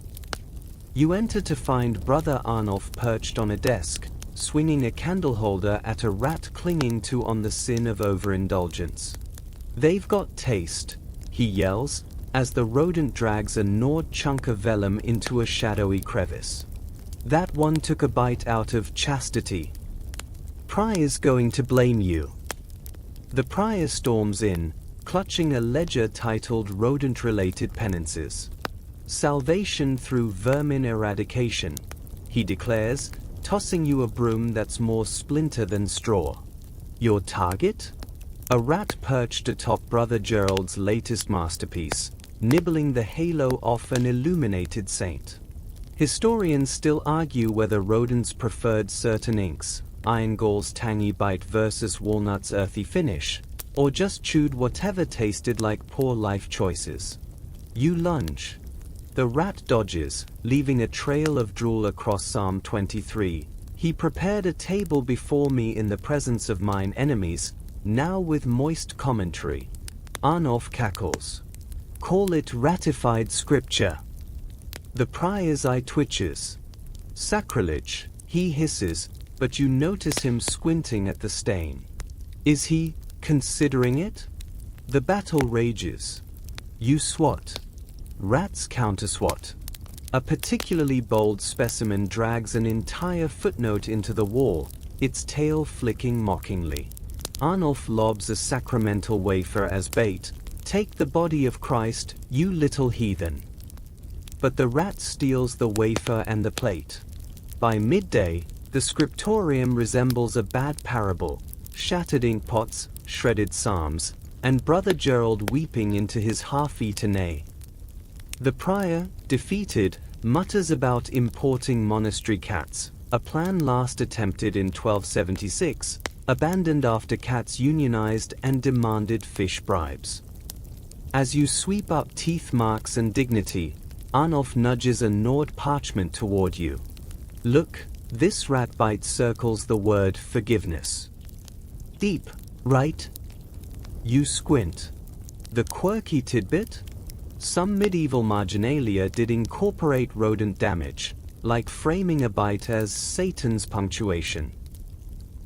You enter to find Brother Arnulf perched on a desk, swinging a candle holder at a rat clinging to on the sin of overindulgence. "They've got taste," he yells, as the rodent drags a gnawed chunk of vellum into a shadowy crevice. "That one took a bite out of chastity. Prior's going to blame you." The prior storms in, clutching a ledger titled Rodent-Related Penances. "Salvation through vermin eradication," he declares, tossing you a broom that's more splinter than straw. Your target? A rat perched atop Brother Gerald's latest masterpiece, nibbling the halo off an illuminated saint. Historians still argue whether rodents preferred certain inks, Iron Gall's tangy bite versus Walnut's earthy finish, or just chewed whatever tasted like poor life choices. You lunge. The rat dodges, leaving a trail of drool across Psalm 23. He prepared a table before me in the presence of mine enemies, now with moist commentary. Arnulf cackles. Call it ratified scripture. The prior's eye twitches. Sacrilege, he hisses, but you notice him squinting at the stain. Is he considering it? The battle rages. You swat. Rats counterswat. A particularly bold specimen drags an entire footnote into the wall, its tail flicking mockingly. Arnulf lobs a sacramental wafer as bait. Take the body of Christ, you little heathen. But the rat steals the wafer and the plate. By midday, the scriptorium resembles a bad parable, shattered inkpots, shredded psalms, and Brother Gerald weeping into his half-eaten nay. The prior, defeated, mutters about importing monastery cats, a plan last attempted in 1276, abandoned after cats unionized and demanded fish bribes. As you sweep up teeth marks and dignity, Arnulf nudges a gnawed parchment toward you. Look, this rat bite circles the word forgiveness. Deep, right? You squint. The quirky tidbit? Some medieval marginalia did incorporate rodent damage, like framing a bite as Satan's punctuation.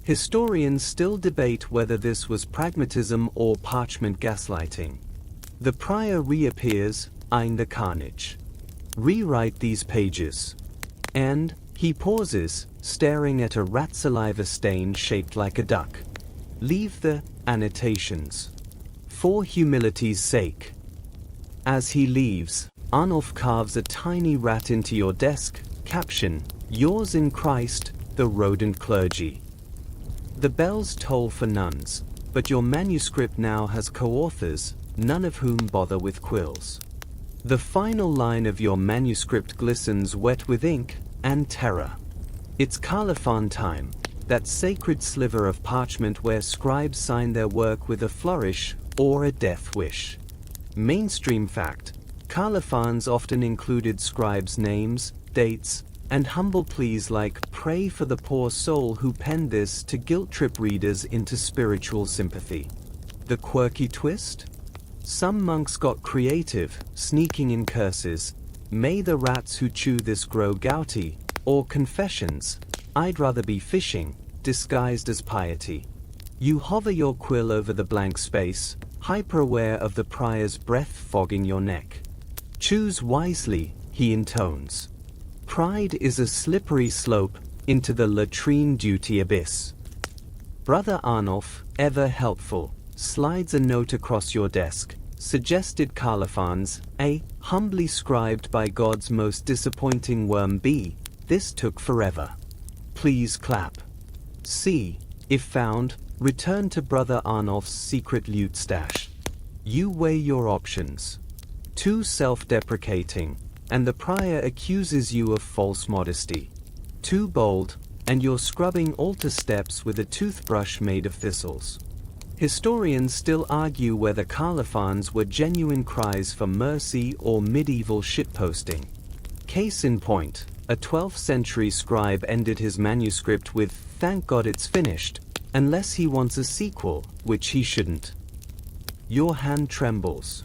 Historians still debate whether this was pragmatism or parchment gaslighting. The prior reappears, eyeing the carnage. Rewrite these pages. And he pauses, staring at a rat saliva stain shaped like a duck. Leave the annotations. For humility's sake. As he leaves, Arnulf carves a tiny rat into your desk, caption, Yours in Christ, the rodent clergy. The bells toll for nuns, but your manuscript now has co-authors, none of whom bother with quills. The final line of your manuscript glistens wet with ink and terror. It's Colophon time, that sacred sliver of parchment where scribes sign their work with a flourish or a death wish. Mainstream fact, Colophons often included scribes' names, dates, and humble pleas like pray for the poor soul who penned this to guilt-trip readers into spiritual sympathy. The quirky twist? Some monks got creative, sneaking in curses, may the rats who chew this grow gouty, or confessions, I'd rather be fishing, disguised as piety. You hover your quill over the blank space, hyper-aware of the prior's breath fogging your neck. Choose wisely, he intones. Pride is a slippery slope into the latrine duty abyss. Brother Arnulf, ever helpful, slides a note across your desk, suggested Colophons, A, humbly scribed by God's most disappointing worm B, this took forever. Please clap. C, if found, return to Brother Arnulf's secret loot stash. You weigh your options. Too self-deprecating, and the prior accuses you of false modesty. Too bold, and you're scrubbing altar steps with a toothbrush made of thistles. Historians still argue whether Colophons were genuine cries for mercy or medieval shitposting. Case in point, a 12th century scribe ended his manuscript with, "Thank God it's finished," unless he wants a sequel, which he shouldn't. Your hand trembles.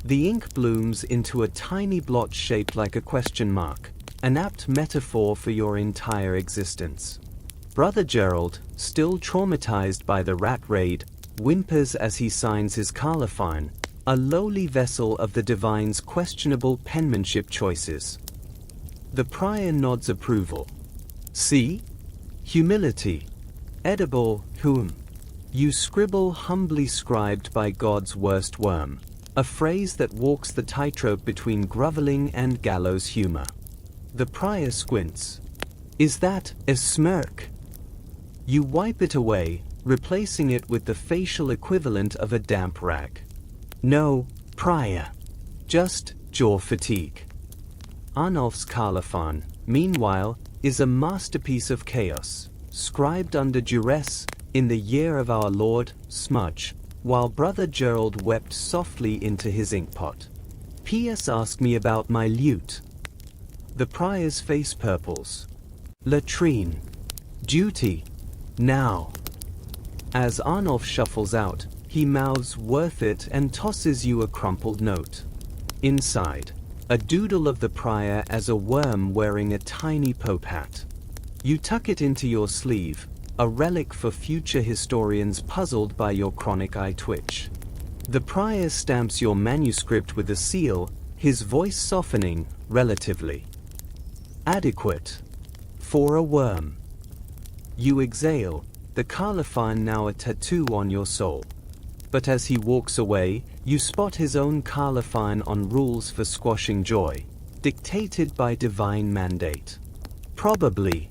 The ink blooms into a tiny blot shaped like a question mark, an apt metaphor for your entire existence. Brother Gerald, still traumatized by the rat raid, whimpers as he signs his Colophon, a lowly vessel of the divine's questionable penmanship choices. The prior nods approval. See? Humility. Edible, whom? You scribble humbly scribed by God's worst worm, a phrase that walks the tightrope between groveling and gallows humor. The prior squints. Is that a smirk? You wipe it away, replacing it with the facial equivalent of a damp rag. No, prior. Just jaw fatigue. Arnulf's Colophon, meanwhile, is a masterpiece of chaos, scribed under duress, in the year of our Lord, smudge, while Brother Gerald wept softly into his inkpot. P.S. Ask me about my lute. The prior's face purples. Latrine. Duty. Now. As Arnulf shuffles out, he mouths "worth it" and tosses you a crumpled note. Inside, a doodle of the prior as a worm wearing a tiny pope hat. You tuck it into your sleeve, a relic for future historians puzzled by your chronic eye twitch. The prior stamps your manuscript with a seal, his voice softening, relatively. Adequate. For a worm. You exhale, the Carlophane now a tattoo on your soul. But as he walks away, you spot his own Carlophane on rules for squashing joy, dictated by divine mandate. Probably.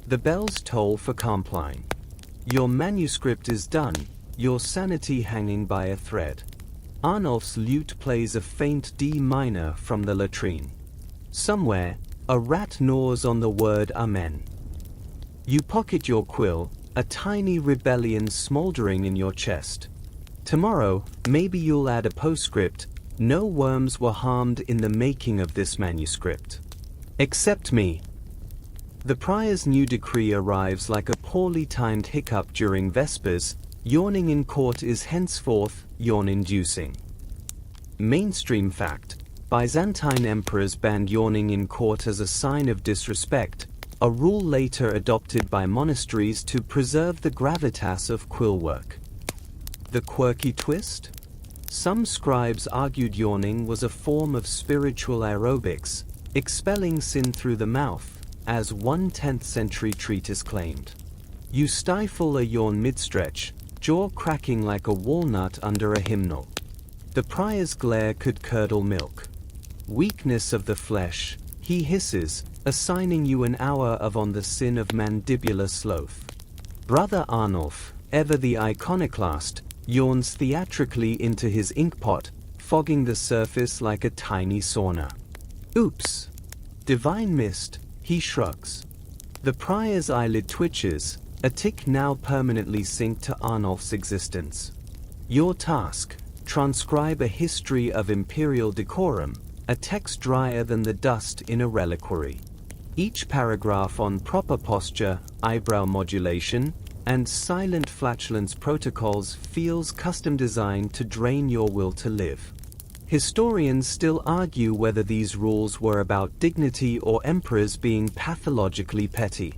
The bells toll for Compline. Your manuscript is done, your sanity hanging by a thread. Arnulf's lute plays a faint D minor from the latrine. Somewhere, a rat gnaws on the word Amen. You pocket your quill, a tiny rebellion smoldering in your chest. Tomorrow, maybe you'll add a postscript: no worms were harmed in the making of this manuscript. Except me. The prior's new decree arrives like a poorly timed hiccup during Vespers. Yawning in court is henceforth yawn-inducing. Mainstream fact: Byzantine emperors banned yawning in court as a sign of disrespect, a rule later adopted by monasteries to preserve the gravitas of quill work. The quirky twist? Some scribes argued yawning was a form of spiritual aerobics, expelling sin through the mouth, as one 10th century treatise claimed. You stifle a yawn mid-stretch, jaw cracking like a walnut under a hymnal. The prior's glare could curdle milk. Weakness of the flesh, he hisses, assigning you an hour of on the sin of mandibular sloth. Brother Arnulf, ever the iconoclast, yawns theatrically into his inkpot, fogging the surface like a tiny sauna. Oops! Divine mist, he shrugs. The prior's eyelid twitches, a tick now permanently synced to Arnulf's existence. Your task: transcribe a history of imperial decorum, a text drier than the dust in a reliquary. Each paragraph on proper posture, eyebrow modulation, and silent flatulence protocols feels custom designed to drain your will to live. Historians still argue whether these rules were about dignity or emperors being pathologically petty.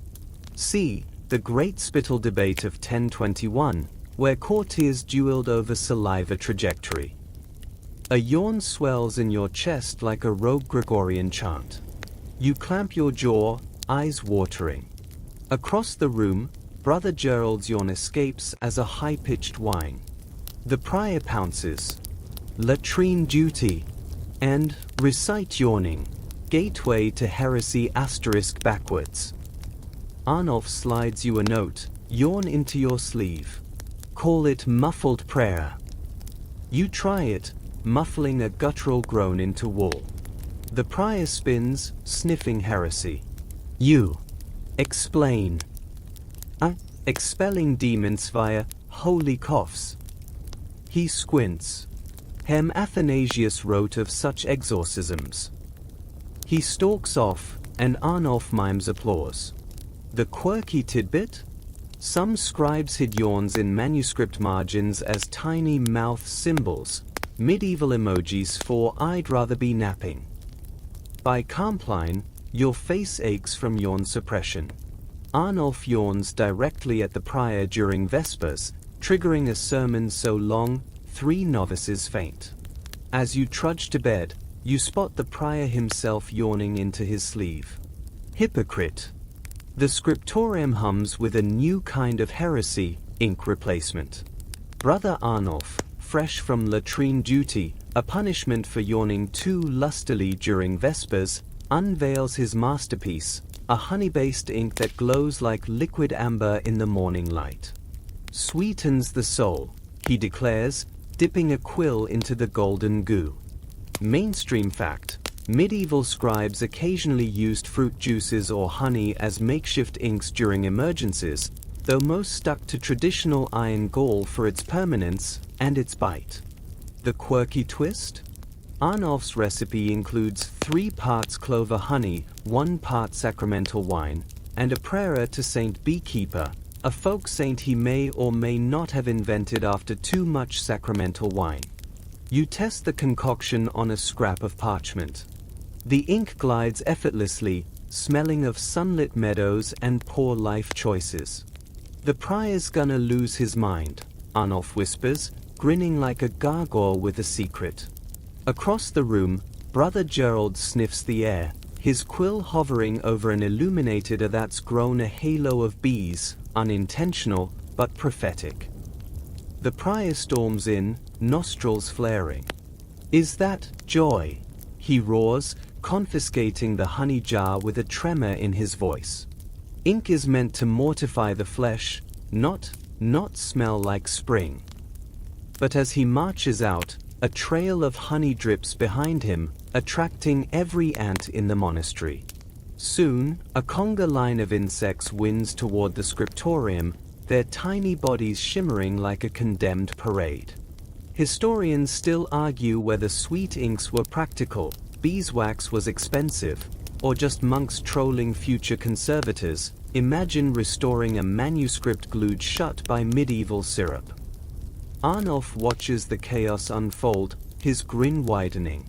See the Great Spittle Debate of 1021, where courtiers duelled over saliva trajectory. A yawn swells in your chest like a rogue Gregorian chant. You clamp your jaw, eyes watering. Across the room, Brother Gerald's yawn escapes as a high-pitched whine. The prior pounces. Latrine duty. And recite yawning. Gateway to heresy * backwards. Arnulf slides you a note, yawn into your sleeve. Call it muffled prayer. You try it, muffling a guttural groan into wool. The prior spins, sniffing heresy. You. Explain. Expelling demons via holy coughs. He squints. Hem Athanasius wrote of such exorcisms. He stalks off, and Arnulf mimes applause. The quirky tidbit? Some scribes hid yawns in manuscript margins as tiny mouth symbols, medieval emojis for "I'd rather be napping." By Compline, your face aches from yawn suppression. Arnulf yawns directly at the prior during Vespers, triggering a sermon so long, 3 novices faint. As you trudge to bed, you spot the prior himself yawning into his sleeve. Hypocrite. The scriptorium hums with a new kind of heresy, ink replacement. Brother Arnulf, fresh from latrine duty, a punishment for yawning too lustily during Vespers, unveils his masterpiece, a honey-based ink that glows like liquid amber in the morning light. Sweetens the soul, he declares, dipping a quill into the golden goo. Mainstream fact: medieval scribes occasionally used fruit juices or honey as makeshift inks during emergencies, though most stuck to traditional iron gall for its permanence and its bite. The quirky twist? Arnulf's recipe includes 3 parts clover honey, 1 part sacramental wine, and a prayer to Saint Beekeeper, a folk saint he may or may not have invented after too much sacramental wine. You test the concoction on a scrap of parchment. The ink glides effortlessly, smelling of sunlit meadows and poor life choices. "The prior's gonna lose his mind," Arnulf whispers, grinning like a gargoyle with a secret. Across the room, Brother Gerald sniffs the air, his quill hovering over an illuminator that's grown a halo of bees, unintentional but prophetic. The prior storms in, nostrils flaring. "Is that joy?" he roars, confiscating the honey jar with a tremor in his voice. Ink is meant to mortify the flesh, not smell like spring. But as he marches out, a trail of honey drips behind him, attracting every ant in the monastery. Soon, a conga line of insects winds toward the scriptorium, their tiny bodies shimmering like a condemned parade. Historians still argue whether sweet inks were practical, beeswax was expensive, or just monks trolling future conservators. Imagine restoring a manuscript glued shut by medieval syrup. Arnulf watches the chaos unfold, his grin widening.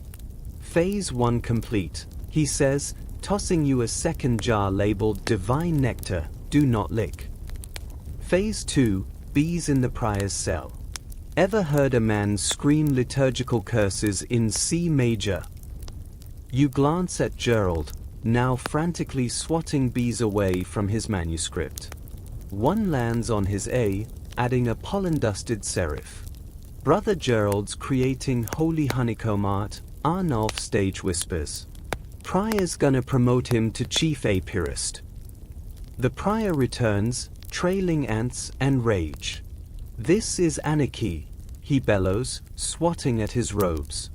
"Phase 1 complete," he says, tossing you a second jar labeled Divine Nectar, do not lick. Phase 2, bees in the prior's cell. Ever heard a man scream liturgical curses in C major? You glance at Gerald, now frantically swatting bees away from his manuscript. One lands on his A, adding a pollen-dusted serif. Brother Gerald's creating holy honeycomb art, Arnulf stage whispers. Prior's gonna promote him to chief apiarist. The prior returns, trailing ants and rage. "This is anarchy," he bellows, swatting at his robes.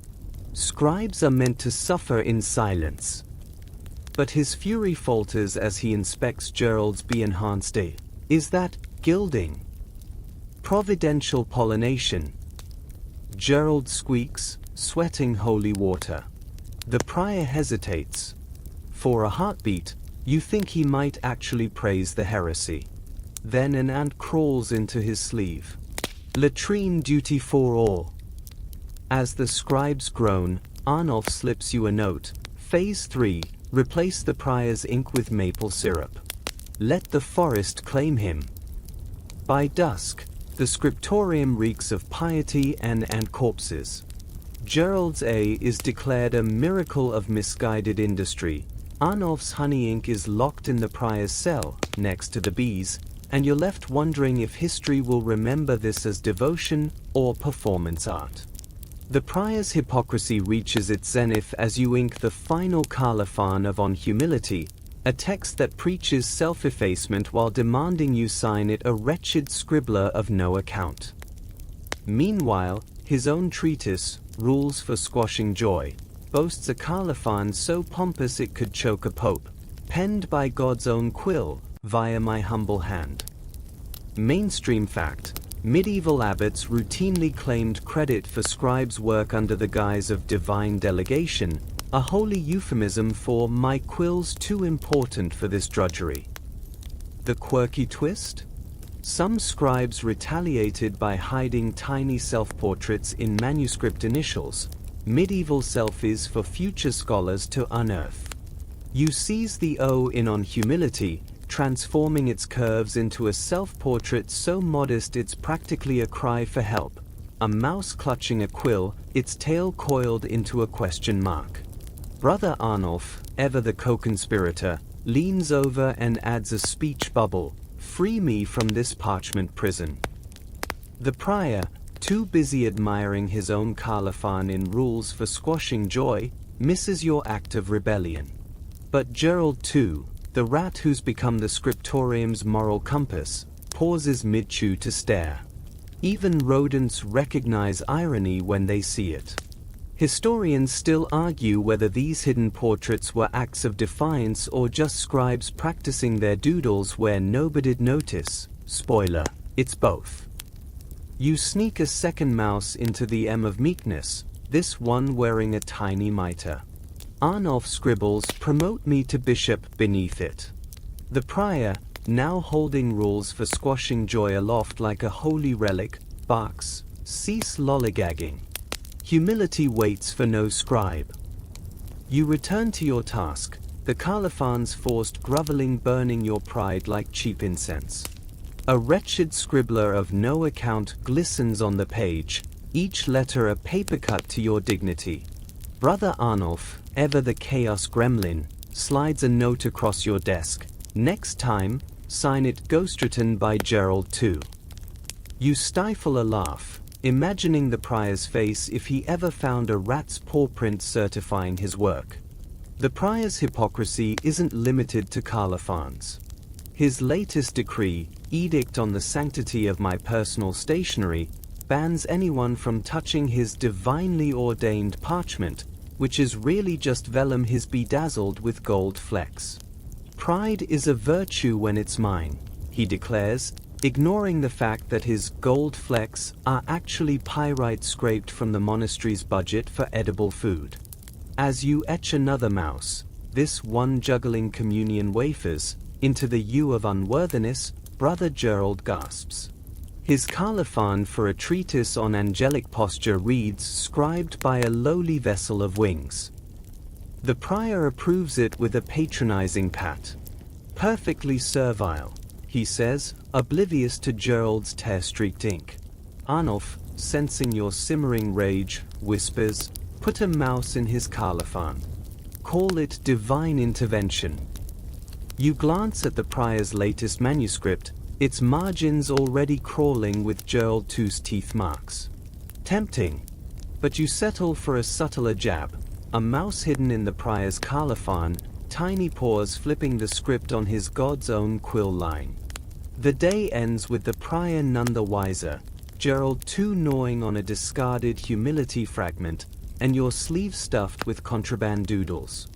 "Scribes are meant to suffer in silence." But his fury falters as he inspects Gerald's be-enhanced A. Is that gilding? Providential pollination? Gerald squeaks, sweating holy water. The prior hesitates. For a heartbeat, you think he might actually praise the heresy. Then an ant crawls into his sleeve. "Latrine duty for all." As the scribes groan, Arnulf slips you a note. Phase 3, replace the prior's ink with maple syrup. Let the forest claim him. By dusk, the scriptorium reeks of piety and corpses. Gerald's A is declared a miracle of misguided industry. Arnulf's honey ink is locked in the prior's cell, next to the bees, and you're left wondering if history will remember this as devotion or performance art. The prior's hypocrisy reaches its zenith as you ink the final colophon of On Humility, a text that preaches self-effacement while demanding you sign it, a wretched scribbler of no account. Meanwhile, his own treatise, Rules for Squashing Joy, boasts a colophon so pompous it could choke a pope, penned by God's own quill, via my humble hand. Mainstream fact: medieval abbots routinely claimed credit for scribes' work under the guise of divine delegation, a holy euphemism for "my quill's too important for this drudgery." The quirky twist? Some scribes retaliated by hiding tiny self-portraits in manuscript initials, medieval selfies for future scholars to unearth. You seize the O in On Humility, transforming its curves into a self-portrait so modest it's practically a cry for help, a mouse clutching a quill, its tail coiled into a question mark. Brother Arnulf, ever the co-conspirator, leans over and adds a speech bubble, "Free me from this parchment prison." The prior, too busy admiring his own colophon in Rules for Squashing Joy, misses your act of rebellion. But Gerald too, the rat who's become the scriptorium's moral compass, pauses mid-chew to stare. Even rodents recognize irony when they see it. Historians still argue whether these hidden portraits were acts of defiance or just scribes practicing their doodles where nobody'd notice. Spoiler, it's both. You sneak a second mouse into the M of meekness, this one wearing a tiny mitre. Arnulf scribbles, "Promote me to bishop," beneath it. The prior, now holding rules for squashing joy aloft like a holy relic, barks, "Cease lollygagging. Humility waits for no scribe." You return to your task, the Caliphans forced grovelling, burning your pride like cheap incense. A wretched scribbler of no account glistens on the page, each letter a paper cut to your dignity. Brother Arnulf, ever the chaos gremlin, slides a note across your desk. Next time, sign it ghostwritten by Gerald II. You stifle a laugh, imagining the prior's face if he ever found a rat's paw print certifying his work. The prior's hypocrisy isn't limited to Caliphans. His latest decree, Edict on the Sanctity of My Personal Stationery, bans anyone from touching his divinely ordained parchment, which is really just vellum he's bedazzled with gold flecks. "Pride is a virtue when it's mine," he declares, ignoring the fact that his gold flecks are actually pyrite scraped from the monastery's budget for edible food. As you etch another mouse, this one juggling communion wafers, into the U of unworthiness, Brother Gerald gasps. His colophon for a treatise on angelic posture reads, "Scribed by a lowly vessel of wings." The prior approves it with a patronizing pat. "Perfectly servile," he says, oblivious to Gerald's tear-streaked ink. Arnulf, sensing your simmering rage, whispers, "Put a mouse in his colophon. Call it divine intervention." You glance at the prior's latest manuscript, its margins already crawling with Gerald II's teeth marks. Tempting. But you settle for a subtler jab, a mouse hidden in the prior's colophon, tiny paws flipping the script on his God's own quill line. The day ends with the prior none the wiser, Gerald II gnawing on a discarded humility fragment, and your sleeve stuffed with contraband doodles.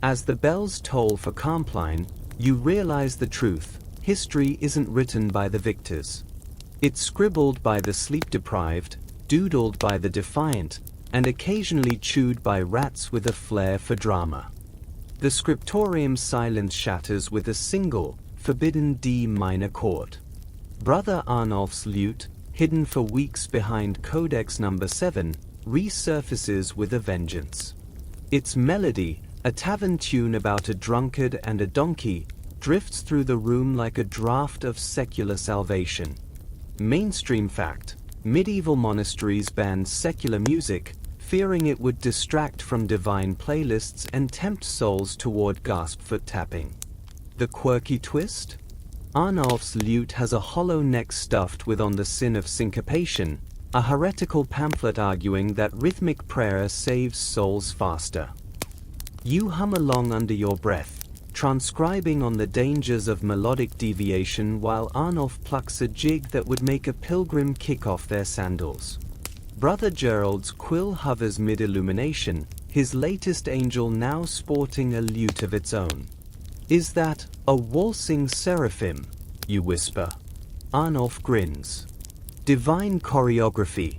As the bells toll for Compline, you realize the truth: history isn't written by the victors. It's scribbled by the sleep-deprived, doodled by the defiant, and occasionally chewed by rats with a flair for drama. The scriptorium's silence shatters with a single, forbidden D minor chord. Brother Arnulf's lute, hidden for weeks behind Codex number 7, resurfaces with a vengeance. Its melody, a tavern tune about a drunkard and a donkey, drifts through the room like a draught of secular salvation. Mainstream fact: medieval monasteries banned secular music, fearing it would distract from divine playlists and tempt souls toward gasp foot tapping. The quirky twist? Arnulf's lute has a hollow neck stuffed with "On the Sin of Syncopation," a heretical pamphlet arguing that rhythmic prayer saves souls faster. You hum along under your breath, transcribing on the dangers of melodic deviation while Arnulf plucks a jig that would make a pilgrim kick off their sandals. Brother Gerald's quill hovers mid-illumination, his latest angel now sporting a lute of its own. "Is that a waltzing seraphim?" you whisper. Arnulf grins. "Divine choreography."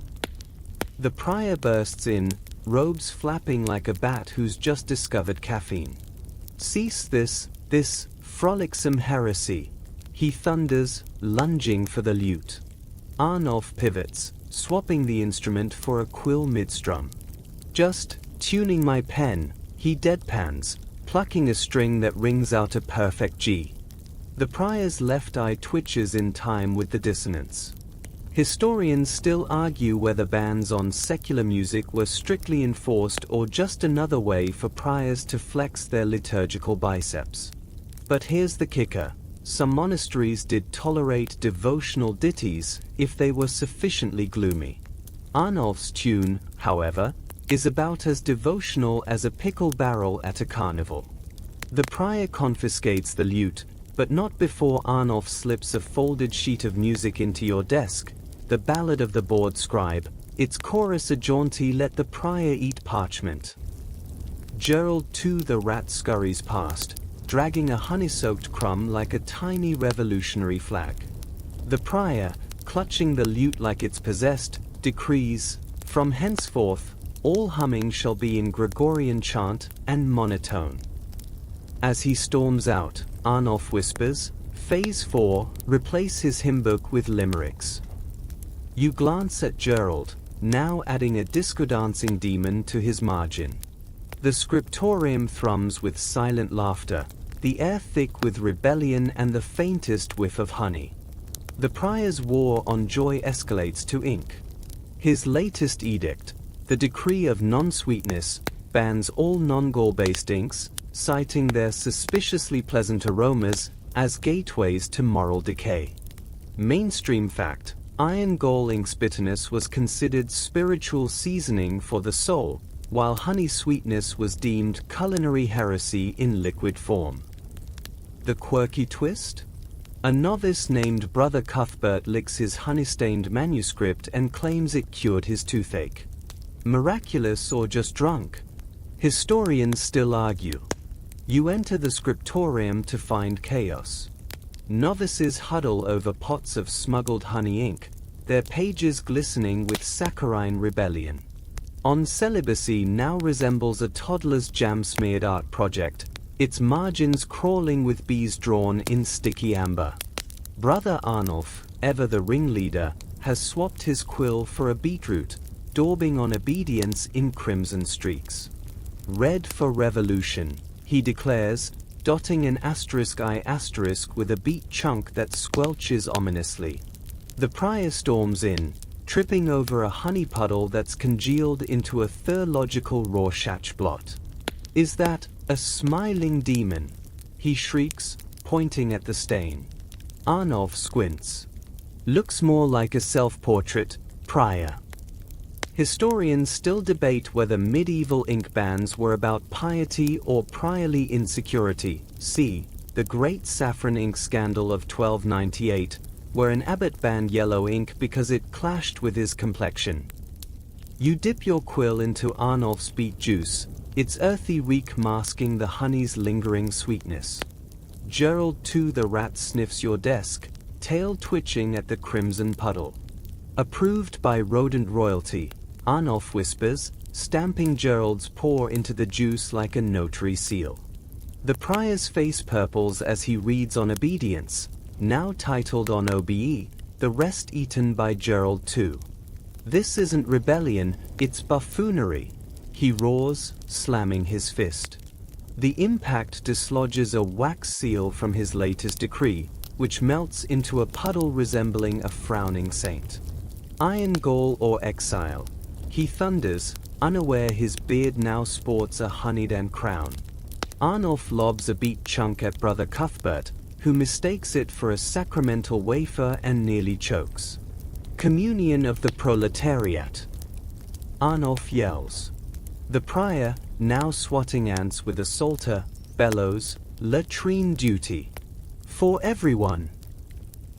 The prior bursts in, robes flapping like a bat who's just discovered caffeine. "Cease this frolicsome heresy," he thunders, lunging for the lute. Arnulf pivots, swapping the instrument for a quill mid-strum. "Just tuning my pen," he deadpans, plucking a string that rings out a perfect G. The prior's left eye twitches in time with the dissonance. Historians still argue whether bans on secular music were strictly enforced or just another way for priors to flex their liturgical biceps. But here's the kicker: some monasteries did tolerate devotional ditties if they were sufficiently gloomy. Arnulf's tune, however, is about as devotional as a pickle barrel at a carnival. The prior confiscates the lute, but not before Arnulf slips a folded sheet of music into your desk, the Ballad of the Bored Scribe, its chorus a jaunty "Let the prior eat parchment." Gerald II the rat scurries past, dragging a honey-soaked crumb like a tiny revolutionary flag. The prior, clutching the lute like it's possessed, decrees, "From henceforth, all humming shall be in Gregorian chant and monotone. As he storms out, Arnulf whispers, Phase 4, replace his hymn book with limericks. You glance at Gerald, now adding a disco-dancing demon to his margin. The scriptorium thrums with silent laughter, the air thick with rebellion and the faintest whiff of honey. The prior's war on joy escalates to ink. His latest edict, the decree of non-sweetness, bans all non-gall-based inks, citing their suspiciously pleasant aromas as gateways to moral decay. Mainstream fact: iron gall ink's bitterness was considered spiritual seasoning for the soul, while honey sweetness was deemed culinary heresy in liquid form. The quirky twist? A novice named Brother Cuthbert licks his honey-stained manuscript and claims it cured his toothache. Miraculous or just drunk? Historians still argue. You enter the scriptorium to find chaos. Novices huddle over pots of smuggled honey ink, their pages glistening with saccharine rebellion. On Celibacy now resembles a toddler's jam-smeared art project, its margins crawling with bees drawn in sticky amber. Brother Arnulf, ever the ringleader, has swapped his quill for a beetroot, daubing on obedience in crimson streaks. Red for revolution, he declares, dotting an *I* with a beet chunk that squelches ominously. The prior storms in, tripping over a honey puddle that's congealed into a theological Rorschach blot. Is that a smiling demon? He shrieks, pointing at the stain. Arnulf squints. Looks more like a self-portrait, prior. Historians still debate whether medieval ink bans were about piety or priorly insecurity. See the Great Saffron Ink Scandal of 1298, where an abbot banned yellow ink because it clashed with his complexion. You dip your quill into Arnulf's beet juice, its earthy reek masking the honey's lingering sweetness. Gerald too the rat sniffs your desk, tail twitching at the crimson puddle. Approved by rodent royalty, Arnulf whispers, stamping Gerald's paw into the juice like a notary seal. The prior's face purples as he reads on obedience, now titled on OBE, the rest eaten by Gerald too. This isn't rebellion, it's buffoonery, he roars, slamming his fist. The impact dislodges a wax seal from his latest decree, which melts into a puddle resembling a frowning saint. Iron gall or exile, he thunders, unaware his beard now sports a honeyed crown. Arnulf lobs a beet chunk at Brother Cuthbert, who mistakes it for a sacramental wafer and nearly chokes. Communion of the proletariat. Arnulf yells. The prior, now swatting ants with a psalter, bellows, latrine duty. For everyone.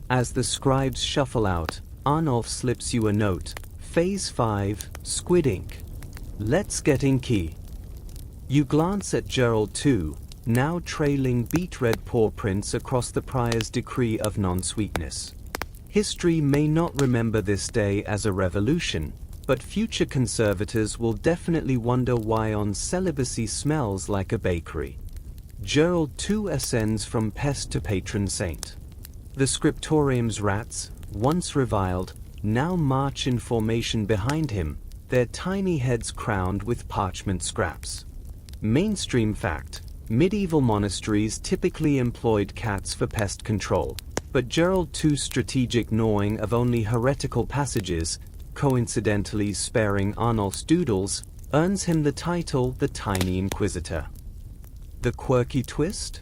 As the scribes shuffle out, Arnulf slips you a note, Phase 5, squid ink. Let's get inky. You glance at Gerald too, now trailing beet-red paw prints across the prior's decree of non-sweetness. History may not remember this day as a revolution, but future conservators will definitely wonder why on Celibacy smells like a bakery. Gerald too ascends from pest to patron saint. The scriptorium's rats, once reviled, now march in formation behind him, their tiny heads crowned with parchment scraps. Mainstream fact: medieval monasteries typically employed cats for pest control, but Gerald II's strategic gnawing of only heretical passages, coincidentally sparing Arnulf's doodles, earns him the title the Tiny Inquisitor. The quirky twist?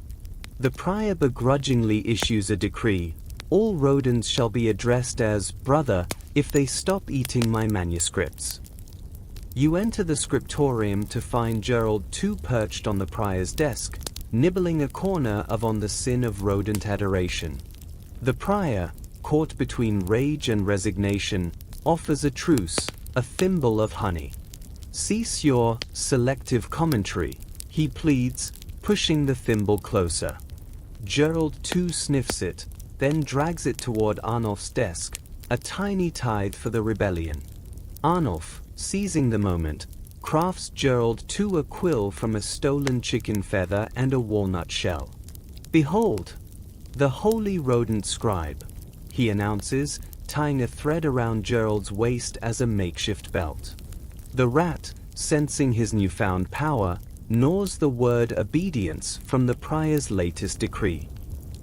The prior begrudgingly issues a decree: all rodents shall be addressed as brother if they stop eating my manuscripts. You enter the scriptorium to find Gerald too perched on the prior's desk, nibbling a corner of On the Sin of Rodent Adoration. The prior, caught between rage and resignation, offers a truce, a thimble of honey. Cease your selective commentary, he pleads, pushing the thimble closer. Gerald too sniffs it, then drags it toward Arnulf's desk, a tiny tithe for the rebellion. Arnulf, seizing the moment, crafts Gerald II a quill from a stolen chicken feather and a walnut shell. "Behold, the holy rodent Scribe," he announces, tying a thread around Gerald's waist as a makeshift belt. The rat, sensing his newfound power, gnaws the word obedience from the prior's latest decree.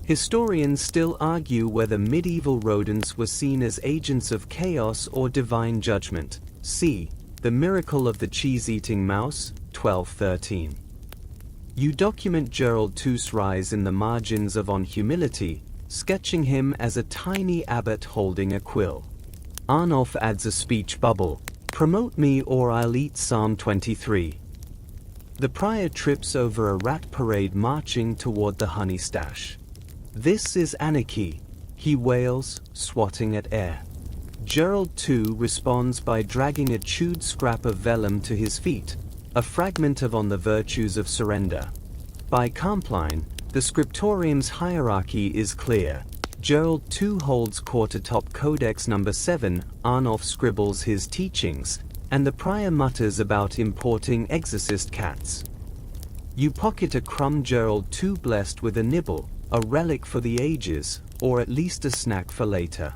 Historians still argue whether medieval rodents were seen as agents of chaos or divine judgment. See The Miracle of the Cheese-Eating Mouse, 1213. You document Gerald II's rise in the margins of On Humility, sketching him as a tiny abbot holding a quill. Arnulf adds a speech bubble, "Promote me or I'll eat Psalm 23. The prior trips over a rat parade marching toward the honey stash. "This is anarchy," he wails, swatting at air. Gerald II responds by dragging a chewed scrap of vellum to his feet, a fragment of On the Virtues of Surrender. By Compline, the scriptorium's hierarchy is clear. Gerald II holds court atop Codex number 7, Arnulf scribbles his teachings, and the prior mutters about importing exorcist cats. You pocket a crumb Gerald II blessed with a nibble, a relic for the ages, or at least a snack for later.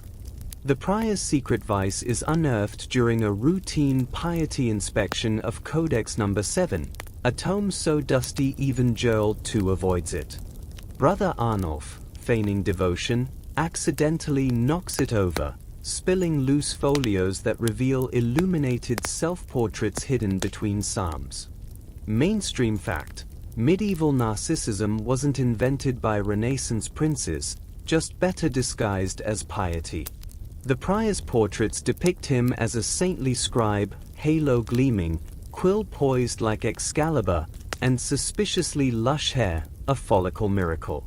The prior's secret vice is unearthed during a routine piety inspection of Codex number 7, a tome so dusty even Gerald II avoids it. Brother Arnulf, feigning devotion, accidentally knocks it over, spilling loose folios that reveal illuminated self-portraits hidden between psalms. Mainstream fact: medieval narcissism wasn't invented by Renaissance princes, just better disguised as piety. The prior's portraits depict him as a saintly scribe, halo gleaming, quill poised like Excalibur, and suspiciously lush hair, a follicle miracle.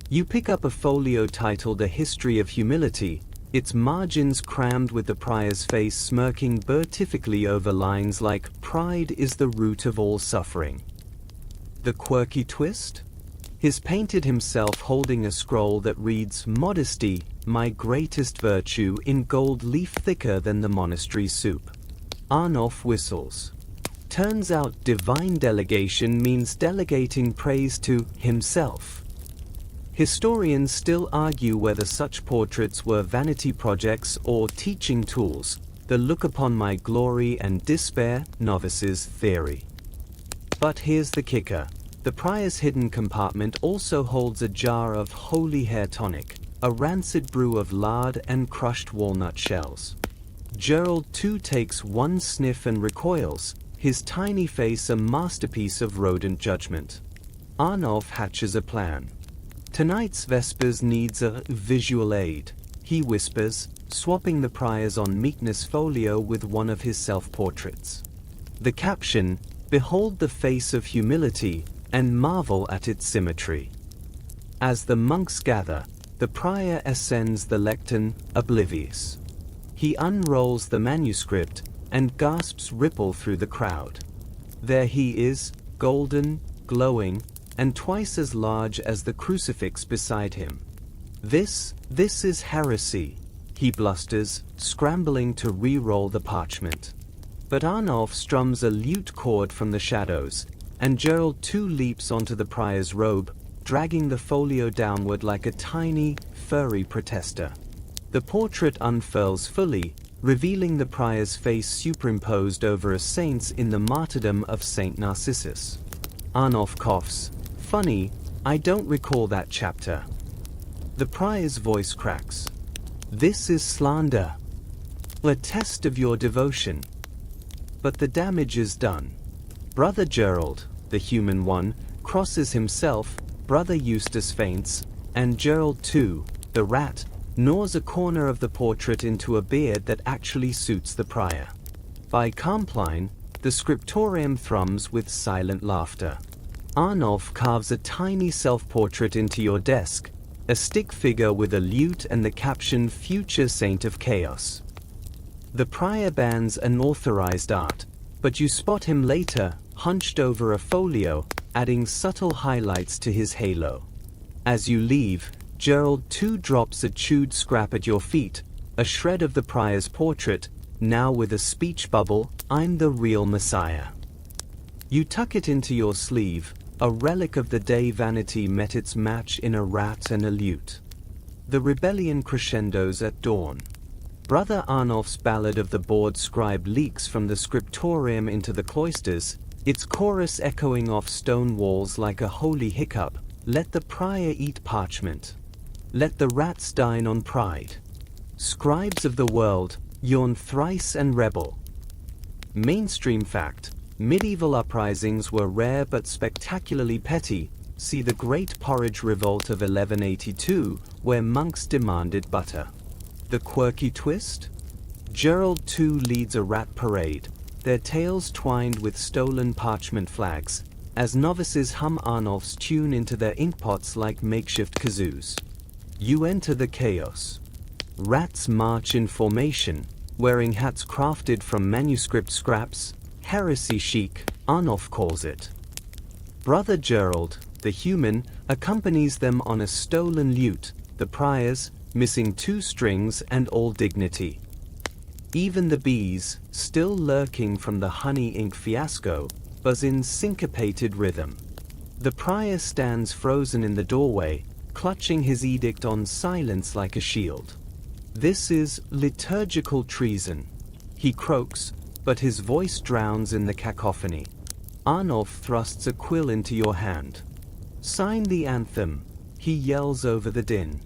You pick up a folio titled A History of Humility, its margins crammed with the prior's face smirking beatifically over lines like, "Pride is the root of all suffering." The quirky twist? He's painted himself holding a scroll that reads, "Modesty, my greatest virtue," in gold leaf thicker than the monastery soup. Arnulf whistles. Turns out divine delegation means delegating praise to himself. Historians still argue whether such portraits were vanity projects or teaching tools, the look upon my glory and despair novices theory. But here's the kicker. The prior's hidden compartment also holds a jar of holy hair tonic, a rancid brew of lard and crushed walnut shells. Gerald II takes one sniff and recoils, his tiny face a masterpiece of rodent judgment. Arnulf hatches a plan. Tonight's Vespers needs a visual aid, he whispers, swapping the prior's On Meekness folio with one of his self-portraits. The caption, "Behold the face of humility, and marvel at its symmetry." As the monks gather, the prior ascends the lectern, oblivious. He unrolls the manuscript, and gasps ripple through the crowd. There he is, golden, glowing, and twice as large as the crucifix beside him. This is heresy," he blusters, scrambling to re-roll the parchment. But Arnulf strums a lute chord from the shadows, and Gerald II leaps onto the prior's robe, dragging the folio downward like a tiny, furry protester. The portrait unfurls fully, revealing the prior's face superimposed over a saint's in the martyrdom of Saint Narcissus. Arnulf coughs. "Funny, I don't recall that chapter." The prior's voice cracks. "This is slander. A test of your devotion." But the damage is done. Brother Gerald, the human one, crosses himself, Brother Eustace faints, and Gerald II, the rat, gnaws a corner of the portrait into a beard that actually suits the prior. By Compline, the scriptorium thrums with silent laughter. Arnulf carves a tiny self-portrait into your desk, a stick figure with a lute and the caption "Future Saint of Chaos." The prior bans unauthorized art, but you spot him later, hunched over a folio, adding subtle highlights to his halo. As you leave, Gerald II drops a chewed scrap at your feet, a shred of the prior's portrait, now with a speech bubble, "I'm the real Messiah." You tuck it into your sleeve, a relic of the day vanity met its match in a rat and a lute. The rebellion crescendos at dawn. Brother Arnulf's ballad of the bored scribe leaks from the scriptorium into the cloisters, its chorus echoing off stone walls like a holy hiccup. Let the prior eat parchment. Let the rats dine on pride. Scribes of the world, yawn thrice and rebel. Mainstream fact: medieval uprisings were rare but spectacularly petty. See the Great Porridge Revolt of 1182, where monks demanded butter. The quirky twist? Gerald too leads a rat parade, their tails twined with stolen parchment flags, as novices hum Arnulf's tune into their inkpots like makeshift kazoos. You enter the chaos. Rats march in formation, wearing hats crafted from manuscript scraps, heresy chic, Arnulf calls it. Brother Gerald, the human, accompanies them on a stolen lute, the priors, missing 2 strings and all dignity. Even the bees, still lurking from the honey ink fiasco, buzz in syncopated rhythm. The prior stands frozen in the doorway, clutching his edict on silence like a shield. This is liturgical treason. He croaks, but his voice drowns in the cacophony. Arnulf thrusts a quill into your hand. Sign the anthem, he yells over the din.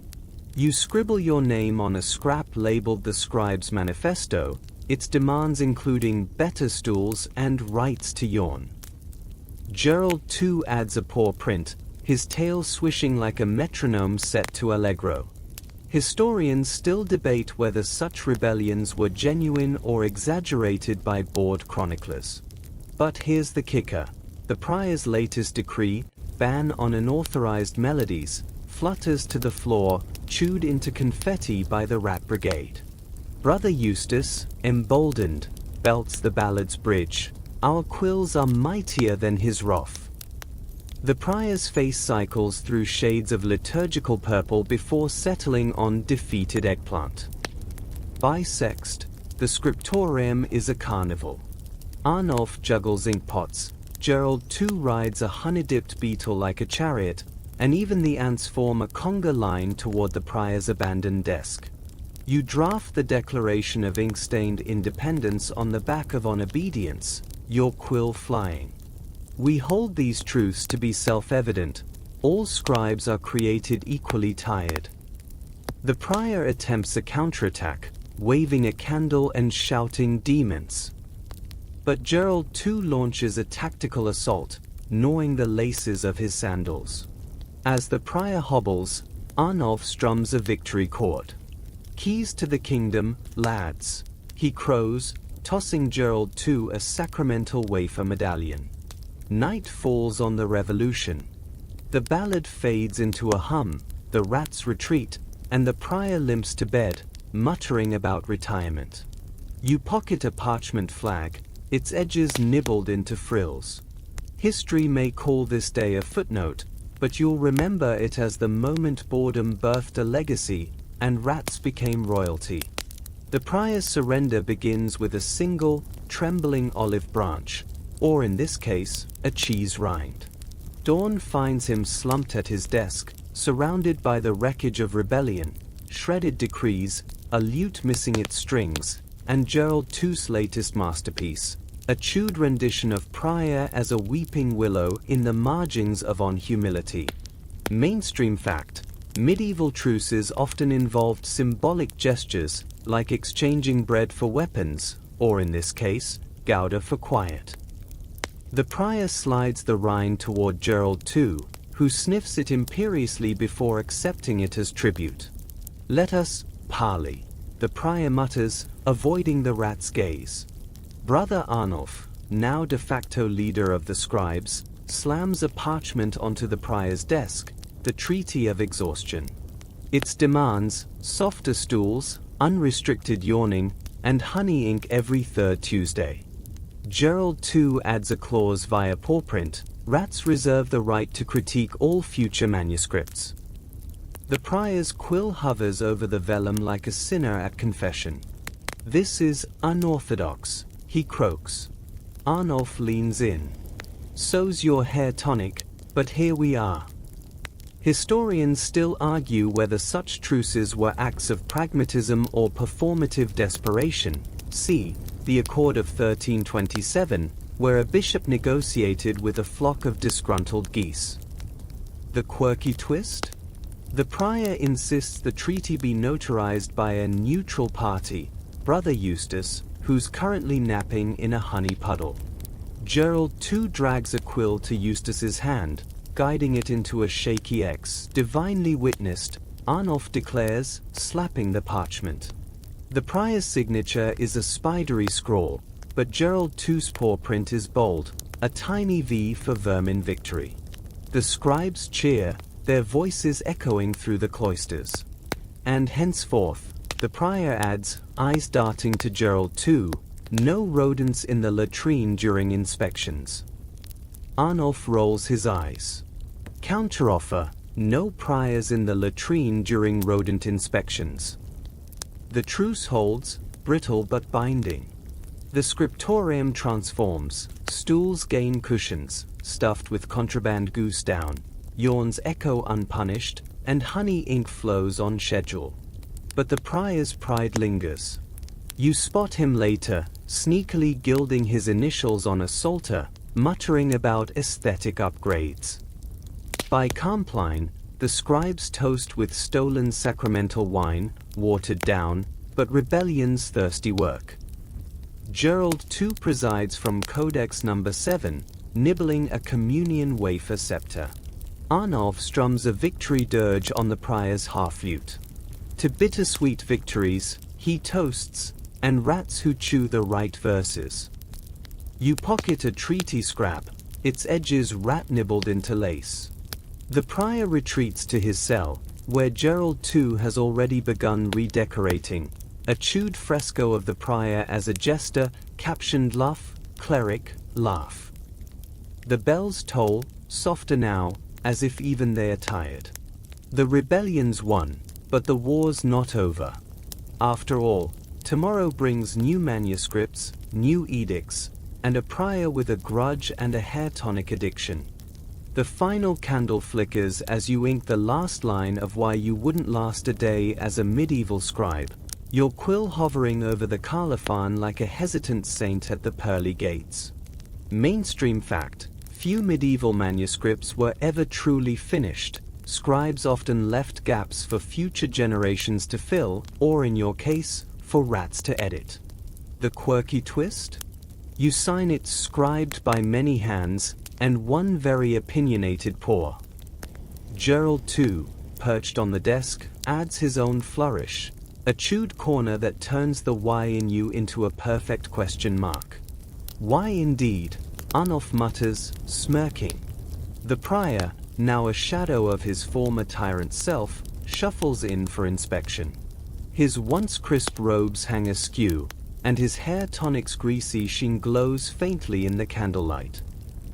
You scribble your name on a scrap labeled the Scribe's Manifesto, its demands including better stools and rights to yawn. Gerald too adds a paw print, his tail swishing like a metronome set to allegro. Historians still debate whether such rebellions were genuine or exaggerated by bored chroniclers. But here's the kicker: the prior's latest decree, ban on unauthorized melodies, flutters to the floor, chewed into confetti by the Rat Brigade. Brother Eustace, emboldened, belts the ballad's bridge. Our quills are mightier than his wrath. The prior's face cycles through shades of liturgical purple before settling on defeated eggplant. Bisext, the scriptorium is a carnival. Arnulf juggles inkpots, Gerald too rides a honey-dipped beetle like a chariot, and even the ants form a conga line toward the prior's abandoned desk. You draft the Declaration of Ink-Stained Independence on the back of On Obedience, your quill flying. We hold these truths to be self-evident: all scribes are created equally tired. The prior attempts a counterattack, waving a candle and shouting demons. But Gerald too launches a tactical assault, gnawing the laces of his sandals. As the prior hobbles, Arnulf strums a victory chord. Keys to the kingdom, lads, he crows, tossing Gerald too a sacramental wafer medallion. Night falls on the revolution. The ballad fades into a hum, the rats retreat, and the prior limps to bed, muttering about retirement. You pocket a parchment flag, its edges nibbled into frills. History may call this day a footnote, but you'll remember it as the moment boredom birthed a legacy, and rats became royalty. The prior's surrender begins with a single, trembling olive branch, or in this case, a cheese rind. Dawn finds him slumped at his desk, surrounded by the wreckage of rebellion, shredded decrees, a lute missing its strings, and Gerald too's latest masterpiece, a chewed rendition of Prior as a weeping willow in the margins of On Humility. Mainstream fact: medieval truces often involved symbolic gestures, like exchanging bread for weapons, or in this case, Gouda for quiet. The prior slides the rind toward Gerald too, who sniffs it imperiously before accepting it as tribute. Let us parley, the prior mutters, avoiding the rat's gaze. Brother Arnulf, now de facto leader of the scribes, slams a parchment onto the prior's desk, the Treaty of Exhaustion. Its demands: softer stools, unrestricted yawning, and honey ink every 3rd Tuesday. Gerald too adds a clause via pawprint: rats reserve the right to critique all future manuscripts. The prior's quill hovers over the vellum like a sinner at confession. "This is unorthodox," he croaks. Arnulf leans in. "So's your hair tonic, but here we are." Historians still argue whether such truces were acts of pragmatism or performative desperation. See the Accord of 1327, where a bishop negotiated with a flock of disgruntled geese. The quirky twist? The prior insists the treaty be notarized by a neutral party, Brother Eustace, who's currently napping in a honey puddle. Gerald too drags a quill to Eustace's hand, guiding it into a shaky X. "Divinely witnessed," Arnulf declares, slapping the parchment. The prior's signature is a spidery scrawl, but Gerald too's paw print is bold, a tiny V for vermin victory. The scribes cheer, their voices echoing through the cloisters. And henceforth, the prior adds, eyes darting to Gerald too, "No rodents in the latrine during inspections." Arnulf rolls his eyes. Counteroffer, "No priors in the latrine during rodent inspections." The truce holds, brittle but binding. The scriptorium transforms, stools gain cushions, stuffed with contraband goose down, yawns echo unpunished, and honey ink flows on schedule. But the prior's pride lingers. You spot him later, sneakily gilding his initials on a psalter, muttering about aesthetic upgrades. By Compline, the scribes toast with stolen sacramental wine, watered down, but rebellion's thirsty work. Gerald too presides from Codex number 7, nibbling a communion wafer scepter. Arnulf strums a victory dirge on the prior's half-lute. To bittersweet victories, he toasts, and rats who chew the right verses. You pocket a treaty scrap, its edges rat-nibbled into lace. The prior retreats to his cell, where Gerald too has already begun redecorating, a chewed fresco of the prior as a jester, captioned "Luff, Cleric, Laugh." The bells toll, softer now, as if even they are tired. The rebellion's won, but the war's not over. After all, tomorrow brings new manuscripts, new edicts, and a prior with a grudge and a hair tonic addiction. The final candle flickers as you ink the last line of why you wouldn't last a day as a medieval scribe, your quill hovering over the colophon like a hesitant saint at the pearly gates. Mainstream fact: few medieval manuscripts were ever truly finished. Scribes often left gaps for future generations to fill, or in your case, for rats to edit. The quirky twist? You sign it scribed by many hands, and one very opinionated paw. Gerald too, perched on the desk, adds his own flourish, a chewed corner that turns the why in you into a perfect question mark. Why indeed? Arnulf mutters, smirking. The prior, now a shadow of his former tyrant self, shuffles in for inspection. His once crisp robes hang askew, and his hair tonic's greasy sheen glows faintly in the candlelight.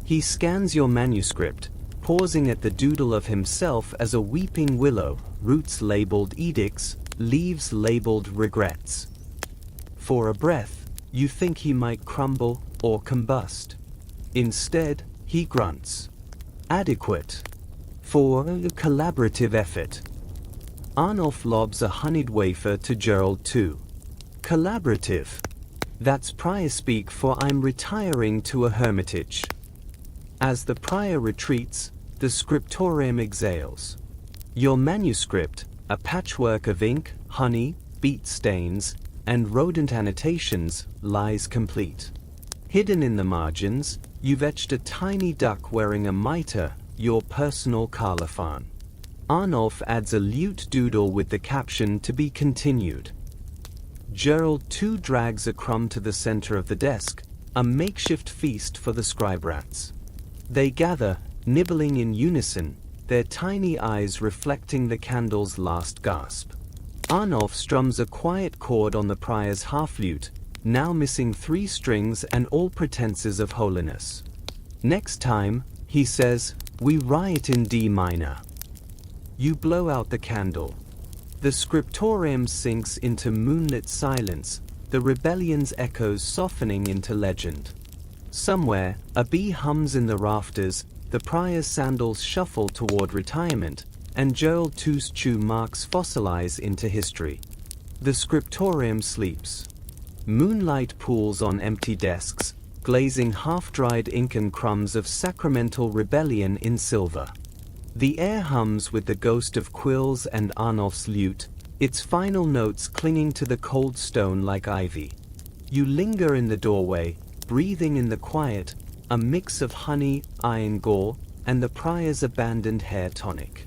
He scans your manuscript, pausing at the doodle of himself as a weeping willow, roots labeled edicts, leaves labeled regrets. For a breath, you think he might crumble or combust. Instead, he grunts. Adequate. For a collaborative effort. Arnulf lobs a honeyed wafer to Gerald too. Collaborative. That's prior speak for "I'm retiring to a hermitage." As the prior retreats, the scriptorium exhales. Your manuscript, a patchwork of ink, honey, beet stains, and rodent annotations, lies complete. Hidden in the margins, you've etched a tiny duck wearing a mitre, your personal colophon. Arnulf adds a lute doodle with the caption "To be continued." Gerald too drags a crumb to the center of the desk, a makeshift feast for the scribe rats. They gather, nibbling in unison, their tiny eyes reflecting the candle's last gasp. Arnulf strums a quiet chord on the prior's half-lute, now missing 3 strings and all pretenses of holiness. Next time, he says, we riot in D minor. You blow out the candle. The scriptorium sinks into moonlit silence, the rebellion's echoes softening into legend. Somewhere, a bee hums in the rafters, the prior's sandals shuffle toward retirement, and Gerald II's chew marks fossilize into history. The scriptorium sleeps. Moonlight pools on empty desks, glazing half-dried ink and crumbs of sacramental rebellion in silver. The air hums with the ghost of quills and Arnulf's lute, its final notes clinging to the cold stone like ivy. You linger in the doorway, breathing in the quiet, a mix of honey, iron gore, and the prior's abandoned hair tonic.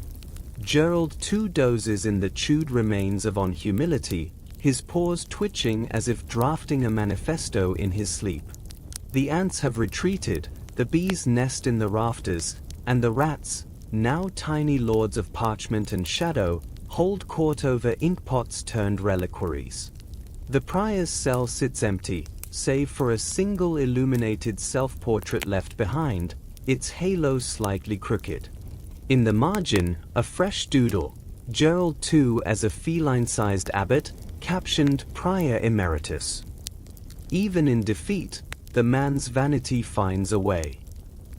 Gerald II dozes in the chewed remains of On Humility, his paws twitching as if drafting a manifesto in his sleep. The ants have retreated, the bees nest in the rafters, and the rats, now tiny lords of parchment and shadow, hold court over inkpots turned reliquaries. The prior's cell sits empty, save for a single illuminated self-portrait left behind, its halo slightly crooked. In the margin, a fresh doodle, Gerald II as a feline-sized abbot, captioned Prior Emeritus. Even in defeat, the man's vanity finds a way.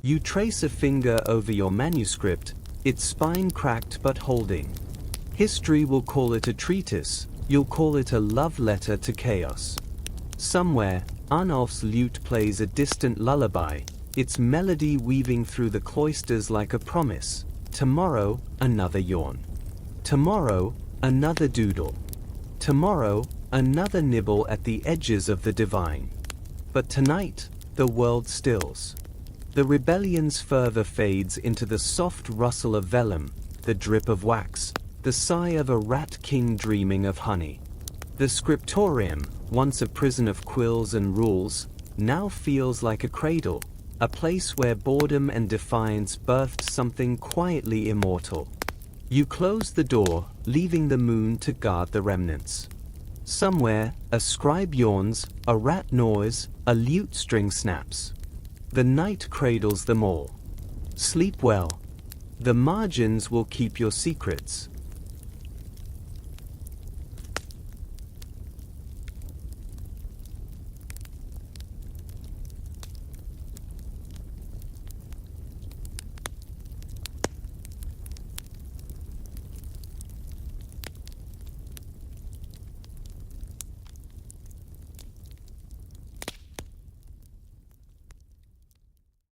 You trace a finger over your manuscript, its spine cracked but holding. History will call it a treatise, you'll call it a love letter to chaos. Somewhere, Arnulf's lute plays a distant lullaby, its melody weaving through the cloisters like a promise. Tomorrow, another yawn. Tomorrow, another doodle. Tomorrow, another nibble at the edges of the divine. But tonight, the world stills. The rebellion's fervor fades into the soft rustle of vellum, the drip of wax, the sigh of a rat king dreaming of honey. The scriptorium, once a prison of quills and rules, now feels like a cradle, a place where boredom and defiance birthed something quietly immortal. You close the door, leaving the moon to guard the remnants. Somewhere, a scribe yawns, a rat gnaws, a lute string snaps. The night cradles them all. Sleep well. The margins will keep your secrets.